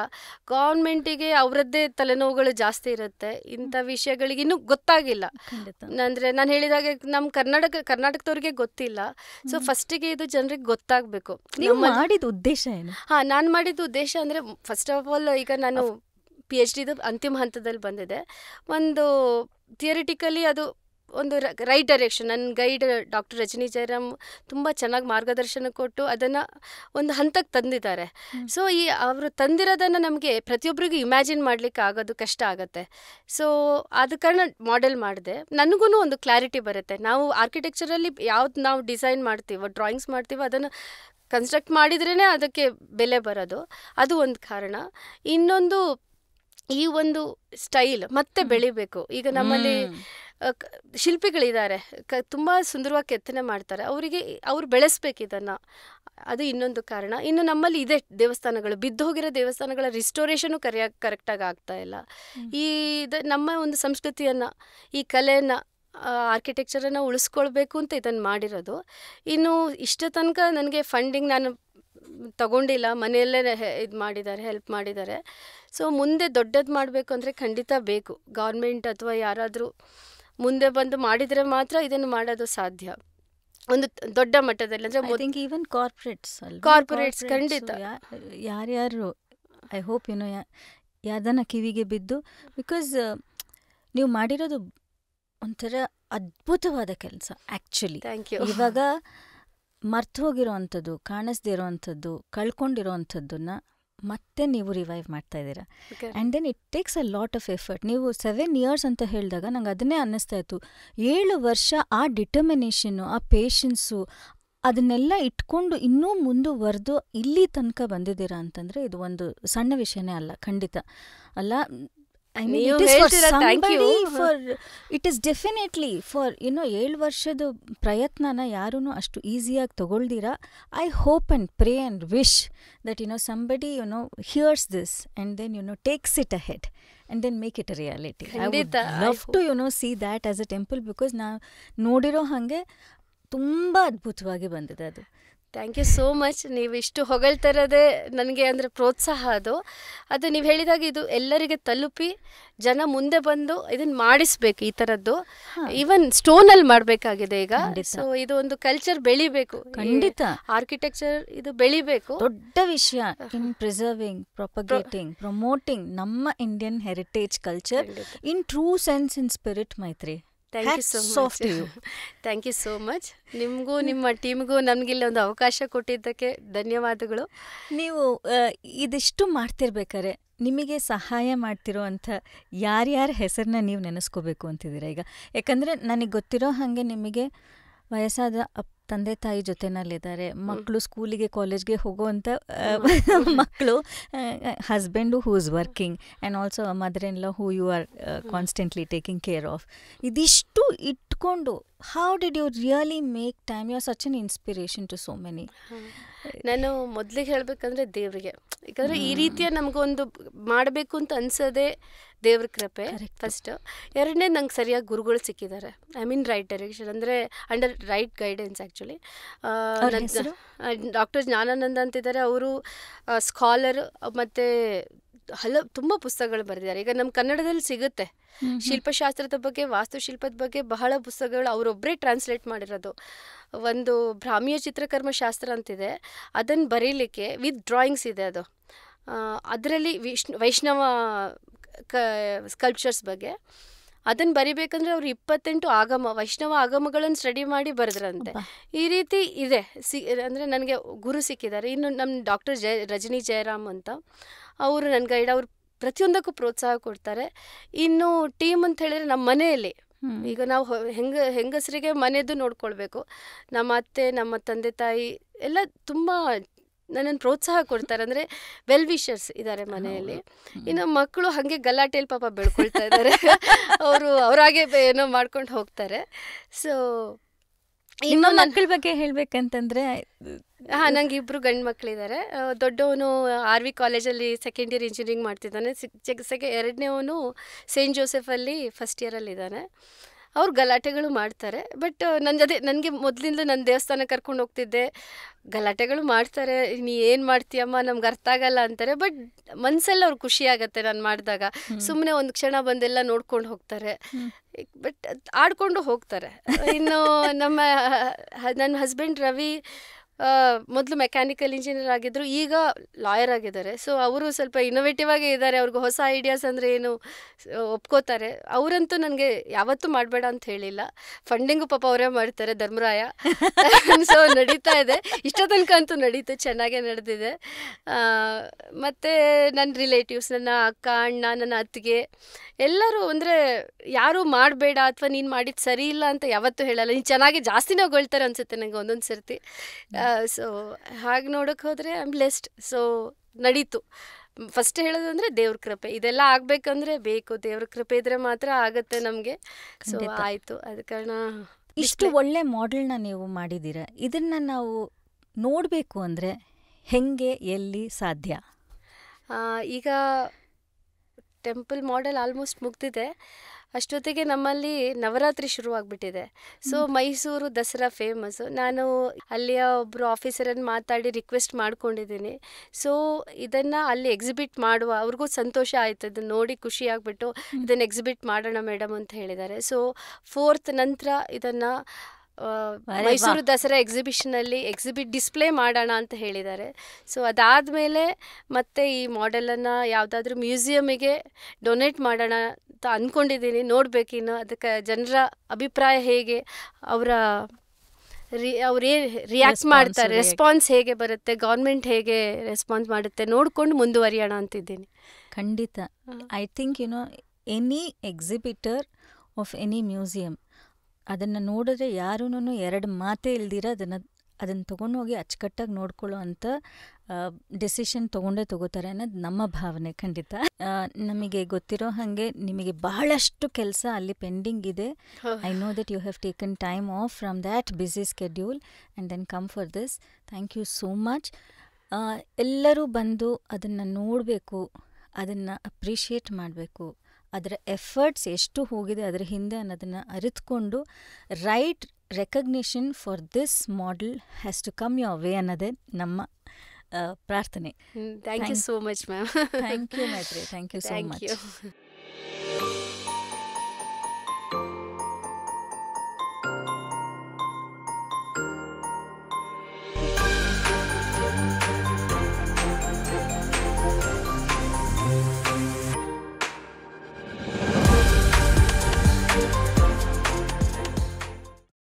ಗೌರ್ಮೆಂಟಿಗೆ ಅವರದ್ದೇ ತಲೆನೋವುಗಳು ಜಾಸ್ತಿ ಇರುತ್ತೆ, ಇಂಥ ವಿಷಯಗಳಿಗೆ ಇನ್ನೂ ಗೊತ್ತಾಗಿಲ್ಲ. ಅಂದರೆ ನಾನು ಹೇಳಿದ ಹಾಗೆ ನಮ್ಮ ಕರ್ನಾಟಕದವ್ರಿಗೆ ಗೊತ್ತಿಲ್ಲ. ಸೊ ಫಸ್ಟಿಗೆ ಇದು ಜನರಿಗೆ ಗೊತ್ತಾಗಬೇಕು. ನೀವು ಮಾಡಿದ ಉದ್ದೇಶ ಏನು? ನಾನು ಮಾಡಿದ ಉದ್ದೇಶ ಅಂದರೆ ಫಸ್ಟ್ ಆಫ್ ಆಲ್, ಈಗ ನಾನು PhD ಅಂತಿಮ ಹಂತದಲ್ಲಿ ಬಂದಿದೆ. ಒಂದು ಥಿಯರಿಟಿಕಲಿ ಅದು ಒಂದು ರೈಟ್ ಡೈರೆಕ್ಷನ್. ನನ್ನ ಗೈಡ್ ಡಾಕ್ಟರ್ ರಜನಿ ಜಯರಾಮ್ ತುಂಬ ಚೆನ್ನಾಗಿ ಮಾರ್ಗದರ್ಶನ ಕೊಟ್ಟು ಅದನ್ನು ಒಂದು ಹಂತಕ್ಕೆ ತಂದಿದ್ದಾರೆ. ಸೊ ಅವರು ತಂದಿರೋದನ್ನು ನಮಗೆ ಪ್ರತಿಯೊಬ್ಬರಿಗೂ ಇಮ್ಯಾಜಿನ್ ಮಾಡಲಿಕ್ಕೆ ಆಗೋದು ಕಷ್ಟ ಆಗುತ್ತೆ. ಸೊ ಆದ ಕಾರಣ ಮಾಡೆಲ್ ಮಾಡಿದೆ. ನನಗೂ ಒಂದು ಕ್ಲಾರಿಟಿ ಬರುತ್ತೆ, ನಾವು ಆರ್ಕಿಟೆಕ್ಚರಲ್ಲಿ ಯಾವ್ದು ನಾವು ಡಿಸೈನ್ ಮಾಡ್ತೀವೋ, ಡ್ರಾಯಿಂಗ್ಸ್ ಮಾಡ್ತೀವೋ, ಅದನ್ನು ಕನ್ಸ್ಟ್ರಕ್ಟ್ ಮಾಡಿದ್ರೇ ಅದಕ್ಕೆ ಬೆಲೆ ಬರೋದು. ಅದು ಒಂದು ಕಾರಣ. ಇನ್ನೊಂದು, ಈ ಒಂದು ಸ್ಟೈಲ್ ಮತ್ತೆ ಬೆಳಿಬೇಕು. ಈಗ ನಮ್ಮಲ್ಲಿ ಶಿಲ್ಪಿಗಳಿದ್ದಾರೆ, ತುಂಬ ಸುಂದರವಾಗಿ ಕೆತ್ತನೆ ಮಾಡ್ತಾರೆ, ಅವ್ರು ಬೆಳೆಸ್ಬೇಕು ಇದನ್ನು. ಅದು ಇನ್ನೊಂದು ಕಾರಣ. ಇನ್ನು ನಮ್ಮಲ್ಲಿ ಇದೆ ದೇವಸ್ಥಾನಗಳು, ಬಿದ್ದೋಗಿರೋ ದೇವಸ್ಥಾನಗಳ ರಿಸ್ಟೋರೇಷನು ಕರೆಕ್ಟಾಗಿ ಆಗ್ತಾ ಇಲ್ಲ. ನಮ್ಮ ಒಂದು ಸಂಸ್ಕೃತಿಯನ್ನು, ಈ ಕಲೆಯನ್ನು, ಆರ್ಕಿಟೆಕ್ಚರನ್ನು ಉಳಿಸ್ಕೊಳ್ಬೇಕು ಅಂತ ಇದನ್ನು ಮಾಡಿರೋದು. ಇನ್ನು ಇಷ್ಟ ತನಕ ನನಗೆ ಫಂಡಿಂಗ್ ನಾನು ತಗೊಂಡಿಲ್ಲ, ಮನೆಯಲ್ಲೇ ಹೆಲ್ಪ್ ಮಾಡಿದ್ದಾರೆ. ಸೊ ಮುಂದೆ ದೊಡ್ಡದು ಮಾಡಬೇಕು ಅಂದರೆ ಖಂಡಿತ ಬೇಕು, ಗೌರ್ಮೆಂಟ್ ಅಥವಾ ಯಾರಾದರೂ ಮುಂದೆ ಬಂದು ಮಾಡಿದರೆ ಮಾತ್ರ ಇದನ್ನು ಮಾಡೋದು ಸಾಧ್ಯ ಒಂದು ದೊಡ್ಡ ಮಟ್ಟದಲ್ಲಿ. ಅಂದರೆ ಈವನ್ ಕಾರ್ಪೊರೇಟ್ಸ್ ಖಂಡಿತ ಯಾರ್ಯಾರು, ಐ ಹೋಪ್ ಯಾರ್ದನ್ನ ಕಿವಿಗೆ ಬಿದ್ದು, ಬಿಕಾಸ್ ನೀವು ಮಾಡಿರೋದು ಒಂಥರ ಅದ್ಭುತವಾದ ಕೆಲಸ ಆ್ಯಕ್ಚುಲಿ. Thank you. ಇವಾಗ ಮರ್ತು ಹೋಗಿರೋ ಅಂಥದ್ದು, ಕಾಣಿಸ್ದೇ ಇರೋ ಅಂಥದ್ದು, ಕಳ್ಕೊಂಡಿರೋ ಅಂಥದ್ದನ್ನ ಮತ್ತೆ ನೀವು ರಿವೈವ್ ಮಾಡ್ತಾ ಇದ್ದೀರಾ. And then it takes a lot of effort. ನೀವು 7 years ಅಂತ ಹೇಳಿದಾಗ ನಂಗೆ ಅದನ್ನೇ ಅನ್ನಿಸ್ತಾ ಇತ್ತು, 7 ವರ್ಷ ಆ ಡಿಟರ್ಮಿನೇಷನ್ನು, ಆ ಪೇಷನ್ಸು, ಅದನ್ನೆಲ್ಲ ಇಟ್ಕೊಂಡು ಇನ್ನೂ ಮುಂದುವರೆದು ಇಲ್ಲಿ ತನಕ ಬಂದಿದ್ದೀರಾ ಅಂತಂದರೆ ಇದು ಒಂದು ಸಣ್ಣ ವಿಷಯನೇ ಅಲ್ಲ, ಖಂಡಿತ ಅಲ್ಲ. I mean, ನೀವು it is for ಹೇಳ್ತೀರಾ, thank you. somebody, it is definitely for 7 ವರ್ಷದ ಪ್ರಯತ್ನನ ಯಾರೂ ಅಷ್ಟು ಈಸಿಯಾಗಿ ತಗೊಳ್ದಿರಾ. I hope and pray and wish that somebody hears this and then takes it ahead and then make it a reality. I would love to see that as a temple, because ನಾ ನೋಡಿರೋ ಹಾಗೆ ತುಂಬ ಅದ್ಭುತವಾಗಿ ಬಂದಿದೆ ಅದು. Thank you so much. ನೀವು ಇಷ್ಟು ಹೊಗಳ್ತಾ ಇರೋದೇ ನನಗೆ ಅಂದರೆ ಪ್ರೋತ್ಸಾಹ. ಅದು ನೀವು ಹೇಳಿದಾಗ ಇದು ಎಲ್ಲರಿಗೆ ತಲುಪಿ ಜನ ಮುಂದೆ ಬಂದು ಇದನ್ನು ಮಾಡಿಸ್ಬೇಕು. ಈ ಥರದ್ದು ಈವನ್ ಸ್ಟೋನಲ್ಲಿ ಮಾಡಬೇಕಾಗಿದೆ ಈಗ. ಸೊ ಇದು ಒಂದು ಕಲ್ಚರ್ ಬೆಳಿಬೇಕು, ಖಂಡಿತ. ಆರ್ಕಿಟೆಕ್ಚರ್ ಇದು ಬೆಳಿಬೇಕು, ದೊಡ್ಡ ವಿಷಯ. ಇನ್ ಪ್ರಿಸರ್ವಿಂಗ್, ಪ್ರೊಪಗೇಟಿಂಗ್, ಪ್ರಮೋಟಿಂಗ್ ನಮ್ಮ Indian heritage culture in true sense in spirit. Maitri, thank you so much. Thank you so much. ನಿಮಗೂ ನಿಮ್ಮ ಟೀಮ್ಗೂ ನಮಗಿಲ್ಲ ಒಂದು ಅವಕಾಶ ಕೊಟ್ಟಿದ್ದಕ್ಕೆ ಧನ್ಯವಾದಗಳು. ನೀವು ಇದಿಷ್ಟು ಮಾಡ್ತಿರ್ಬೇಕಾದ್ರೆ ನಿಮಗೆ ಸಹಾಯ ಮಾಡ್ತಿರೋ ಅಂಥ ಯಾರ್ಯಾರ ಹೆಸರನ್ನ ನೀವು ನೆನೆಸ್ಕೋಬೇಕು ಅಂತಿದ್ದೀರಾ ಈಗ? ಯಾಕಂದರೆ ನನಗೆ ಗೊತ್ತಿರೋ ಹಾಗೆ ನಿಮಗೆ ವಯಸ್ಸಾದ ತಂದೆ ತಾಯಿ ಜೊತೆನಲ್ಲಿದ್ದಾರೆ, ಮಕ್ಕಳು ಸ್ಕೂಲಿಗೆ ಕಾಲೇಜ್ಗೆ ಹೋಗೋವಂಥ ಮಕ್ಕಳು, husband who is working, and also mother in law who you are constantly taking care of. ಇದಿಷ್ಟು ಇಟ್ಕೊಂಡು how did you really make time? You are such an inspiration to so many. ನಾನು ಮೊದಲಿಗೆ ಹೇಳಬೇಕಂದ್ರೆ ದೇವರಿಗೆ, ಯಾಕಂದರೆ ಈ ರೀತಿಯ ನಮಗೊಂದು ಮಾಡಬೇಕು ಅಂತ ಅನ್ಸೋದೇ ದೇವ್ರ ಕೃಪೆ ಫಸ್ಟ್. ಎರಡನೇ, ನಂಗೆ ಸರಿಯಾಗಿ ಗುರುಗಳು ಸಿಕ್ಕಿದ್ದಾರೆ. ಐ ಮೀನ್ ರೈಟ್ ಡೈರೆಕ್ಷನ್, ಅಂದರೆ under right guidance. Actually doctor Jnanananda ಅಂತಿದ್ದಾರೆ, ಅವರು ಸ್ಕಾಲರ್ ಮತ್ತು ತುಂಬ ಪುಸ್ತಕಗಳು ಬರೆದಿದ್ದಾರೆ. ಈಗ ನಮ್ಮ ಕನ್ನಡದಲ್ಲಿ ಸಿಗುತ್ತೆ ಶಿಲ್ಪಶಾಸ್ತ್ರದ ಬಗ್ಗೆ, ವಾಸ್ತುಶಿಲ್ಪದ ಬಗ್ಗೆ ಬಹಳ ಪುಸ್ತಕಗಳು ಅವರೊಬ್ಬರೇ ಟ್ರಾನ್ಸ್ಲೇಟ್ ಮಾಡಿರೋದು. ಒಂದು ಬ್ರಾಹ್ಮಿಯ ಚಿತ್ರಕರ್ಮ ಶಾಸ್ತ್ರ ಅಂತಿದೆ, ಅದನ್ನು ಬರೀಲಿಕ್ಕೆ ವಿತ್ ಡ್ರಾಯಿಂಗ್ಸ್ ಇದೆ. ಅದು ಅದರಲ್ಲಿ ವೈಷ್ಣವ ಸ್ಕಲ್ಪ್ಚರ್ಸ್ ಬಗ್ಗೆ ಅದನ್ನು ಬರಿಬೇಕಂದ್ರೆ ಅವರು 28 ಆಗಮ ವೈಷ್ಣವ ಆಗಮಗಳನ್ನು ಸ್ಟಡಿ ಮಾಡಿ ಬರೆದ್ರಂತೆ. ಈ ರೀತಿ ಇದೆ. ಅಂದರೆ ನನಗೆ ಗುರು ಸಿಕ್ಕಿದ್ದಾರೆ. ಇನ್ನು ನಮ್ಮ ಡಾಕ್ಟರ್ ರಜನಿ ಜಯರಾಮ್ ಅಂತ, ಅವರು ನನ್ನ ಗೈಡ್. ಅವರು ಪ್ರತಿಯೊಂದಕ್ಕೂ ಪ್ರೋತ್ಸಾಹ ಕೊಡ್ತಾರೆ. ಇನ್ನು ಟೀಮ್ ಅಂತ ಹೇಳಿದ್ರೆ ನಮ್ಮ ಮನೆಯಲ್ಲಿ ಈಗ ನಾವು ಹೆಂಗಸರಿಗೆ ಮನೆಯದು ನೋಡ್ಕೊಳ್ಬೇಕು. ನಮ್ಮ ಅತ್ತೆ, ನಮ್ಮ ತಂದೆ ತಾಯಿ ಎಲ್ಲ ತುಂಬ ನನ್ನನ್ನು ಪ್ರೋತ್ಸಾಹ ಕೊಡ್ತಾರೆ. ಅಂದರೆ ವೆಲ್ ವಿಷರ್ಸ್ ಇದ್ದಾರೆ ಮನೆಯಲ್ಲಿ. ಇನ್ನು ಮಕ್ಕಳು ಹಾಗೆ ಗಲಾಟೆಯಲ್ಲಿ ಪಾಪ ಬೆಳ್ಕೊಳ್ತಾ ಇದ್ದಾರೆ. ಅವರಾಗೆ ಏನೋ ಮಾಡ್ಕೊಂಡು ಹೋಗ್ತಾರೆ. ಸೊ ಇನ್ನು ಮಕ್ಕಳ ಬಗ್ಗೆ ಹೇಳ್ಬೇಕಂತಂದ್ರೆ, ನಂಗೆ 2 ಗಂಡು ಮಕ್ಕಳಿದ್ದಾರೆ. ದೊಡ್ಡವನು RV ಕಾಲೇಜಲ್ಲಿ ಸೆಕೆಂಡ್ ಇಯರ್ ಇಂಜಿನಿಯರಿಂಗ್ ಮಾಡ್ತಿದ್ದಾನೆ. ಎರಡನೇವನು ಸೇಂಟ್ ಜೋಸೆಫಲ್ಲಿ ಫಸ್ಟ್ ಇಯರಲ್ಲಿದ್ದಾನೆ. ಅವ್ರು ಗಲಾಟೆಗಳು ಮಾಡ್ತಾರೆ. ಬಟ್ ನನಗೆ ಮೊದಲಿಂದ ನನ್ನ ದೇವಸ್ಥಾನ ಕರ್ಕೊಂಡು ಹೋಗ್ತಿದ್ದೆ. ಗಲಾಟೆಗಳು ಮಾಡ್ತಾರೆ, ನೀ ಏನು ಮಾಡ್ತೀಯಮ್ಮ, ನಮ್ಗೆ ಅರ್ಥ ಆಗಲ್ಲ ಅಂತಾರೆ. ಬಟ್ ಮನಸ್ಸಲ್ಲಿ ಅವ್ರಿಗೆ ಖುಷಿ ಆಗುತ್ತೆ ನಾನು ಮಾಡಿದಾಗ. ಸುಮ್ಮನೆ ಒಂದು ಕ್ಷಣ ಬಂದೆಲ್ಲ ನೋಡ್ಕೊಂಡು ಹೋಗ್ತಾರೆ, ಬಟ್ ಆಡ್ಕೊಂಡು ಹೋಗ್ತಾರೆ. ಇನ್ನು ನನ್ನ ಹಸ್ಬೆಂಡ್ ರವಿ ಮೊದಲು ಮೆಕ್ಯಾನಿಕಲ್ ಇಂಜಿನಿಯರ್ ಆಗಿದ್ದರು, ಈಗ ಲಾಯರ್ ಆಗಿದ್ದಾರೆ. ಸೊ ಅವರು ಸ್ವಲ್ಪ ಇನೋವೇಟಿವ್ ಆಗೇ ಇದ್ದಾರೆ. ಅವ್ರಿಗೆ ಹೊಸ ಐಡಿಯಾಸ್ ಅಂದರೆ ಏನು ಒಪ್ಕೋತಾರೆ. ಅವರಂತೂ ನನಗೆ ಯಾವತ್ತೂ ಮಾಡಬೇಡ ಅಂತ ಹೇಳಿಲ್ಲ. ಫಂಡಿಂಗು ಪಾಪ ಅವರೇ ಮಾಡ್ತಾರೆ, ಧರ್ಮರಾಯ. ಸೊ ನಡೀತಾ ಇದೆ, ಇಷ್ಟ ತನಕ ಅಂತೂ ನಡೀತು, ಚೆನ್ನಾಗೇ ನಡೆದಿದೆ. ಮತ್ತು ನನ್ನ ರಿಲೇಟಿವ್ಸ್, ನನ್ನ ಅಕ್ಕ, ಅಣ್ಣ, ನನ್ನ ಅತ್ತಿಗೆ ಎಲ್ಲರೂ ಅಂದರೆ ಯಾರೂ ಮಾಡಬೇಡ ಅಥವಾ ನೀನು ಮಾಡಿದ್ದು ಸರಿ ಇಲ್ಲ ಅಂತ ಯಾವತ್ತೂ ಹೇಳಲ್ಲ. ನೀನು ಚೆನ್ನಾಗಿ ಜಾಸ್ತಿನೇ ಹೊಗಳ್ತಾರೆ ಅನಿಸುತ್ತೆ ನನಗೆ ಒಂದೊಂದು ಸರ್ತಿ. ಸೊ ಹಾಗೆ ನೋಡೋಕೆ ಹೋದರೆ ಐ ಆಮ್ ಬ್ಲೆಸ್ಡ್. ಸೊ ನಡೀತು. ಫಸ್ಟ್ ಹೇಳೋದು ಅಂದರೆ ದೇವ್ರ ಕೃಪೆ. ಇದೆಲ್ಲ ಆಗಬೇಕಂದ್ರೆ ಬೇಕು, ದೇವ್ರ ಕೃಪೆ ಇದ್ರೆ ಮಾತ್ರ ಆಗುತ್ತೆ ನಮಗೆ. ಸೊ ಆಯಿತು. ಅದ ಕಾರಣ ಇಷ್ಟು ಒಳ್ಳೆ ಮಾಡೆಲ್ನ ನೀವು ಮಾಡಿದ್ದೀರ. ಇದನ್ನು ನಾವು ನೋಡಬೇಕು ಅಂದರೆ ಹೆಂಗೆ, ಎಲ್ಲಿ ಸಾಧ್ಯ? ಈಗ ಟೆಂಪಲ್ ಮಾಡೆಲ್ ಆಲ್ಮೋಸ್ಟ್ ಮುಗ್ದಿದೆ. ಅಷ್ಟೊತ್ತಿಗೆ ನಮ್ಮಲ್ಲಿ ನವರಾತ್ರಿ ಶುರುವಾಗ್ಬಿಟ್ಟಿದೆ. So Mysuru Dasara famous. ನಾನು ಅಲ್ಲಿಯ ಒಬ್ಬರು ಆಫೀಸರನ್ನು ಮಾತಾಡಿ ರಿಕ್ವೆಸ್ಟ್ ಮಾಡ್ಕೊಂಡಿದ್ದೀನಿ. ಸೊ ಇದನ್ನು ಅಲ್ಲಿ ಎಕ್ಸಿಬಿಟ್ ಮಾಡುವ, ಅವ್ರಿಗೂ ಸಂತೋಷ ಆಯಿತು, ಇದನ್ನು ನೋಡಿ ಖುಷಿ ಆಗಿಬಿಟ್ಟು ಇದನ್ನು ಎಕ್ಸಿಬಿಟ್ ಮಾಡೋಣ ಮೇಡಮ್ ಅಂತ ಹೇಳಿದ್ದಾರೆ. ಸೊ 4th ನಂತರ ಇದನ್ನು ಮೈಸೂರು ದಸರಾ ಎಕ್ಸಿಬಿಷನಲ್ಲಿ ಡಿಸ್ಪ್ಲೇ ಮಾಡೋಣ ಅಂತ ಹೇಳಿದ್ದಾರೆ. ಸೊ ಅದಾದಮೇಲೆ ಮತ್ತೆ ಈ ಮಾಡೆಲನ್ನು ಯಾವುದಾದ್ರೂ ಮ್ಯೂಸಿಯಮಿಗೆ ಡೊನೇಟ್ ಮಾಡೋಣ ಅಂತ ಅಂದ್ಕೊಂಡಿದ್ದೀನಿ. ನೋಡಬೇಕಿನ್ನು ಅದಕ್ಕೆ ಜನರ ಅಭಿಪ್ರಾಯ ಹೇಗೆ, ಅವರ ಅವ್ರು ರಿಯಾಕ್ಟ್ ಮಾಡ್ತಾರೆ, react. ರೆಸ್ಪಾನ್ಸ್ ಹೇಗೆ ಬರುತ್ತೆ, ಗೌರ್ಮೆಂಟ್ ಹೇಗೆ ರೆಸ್ಪಾನ್ಸ್ ಮಾಡುತ್ತೆ ನೋಡ್ಕೊಂಡು ಮುಂದುವರಿಯೋಣ ಅಂತಿದ್ದೀನಿ. ಖಂಡಿತ. I think any exhibitor of any museum ಅದನ್ನು ನೋಡಿದ್ರೆ ಯಾರೂ ಎರಡು ಮಾತೇ ಇಲ್ದಿರ ಅದನ್ನು ತೊಗೊಂಡೋಗಿ ಅಚ್ಚುಕಟ್ಟಾಗಿ ನೋಡ್ಕೊಳ್ಳೋ ಅಂಥ ಡಿಸಿಷನ್ ತಗೋತಾರೆ ಅನ್ನೋದು ನಮ್ಮ ಭಾವನೆ. ಖಂಡಿತ. ನಮಗೆ ಗೊತ್ತಿರೋ ಹಾಗೆ ನಿಮಗೆ ಬಹಳಷ್ಟು ಕೆಲಸ ಅಲ್ಲಿ ಪೆಂಡಿಂಗ್ ಇದೆ. I know that you have taken time off from that busy schedule and then come for this. Thank you so much. ಎಲ್ಲರೂ ಬಂದು ಅದನ್ನು ನೋಡಬೇಕು, ಅದನ್ನು ಅಪ್ರಿಷಿಯೇಟ್ ಮಾಡಬೇಕು, ಅದರ ಎಫರ್ಟ್ಸ್ ಎಷ್ಟು ಹೋಗಿದೆ ಅದರ ಹಿಂದೆ ಅನ್ನೋದನ್ನು ಅರಿತುಕೊಂಡು right recognition for this model has to come your way ಅನ್ನೋದೇ ನಮ್ಮ ಪ್ರಾರ್ಥನೆ. Thank you so much ma'am. Thank you Maitri. Thank you so much.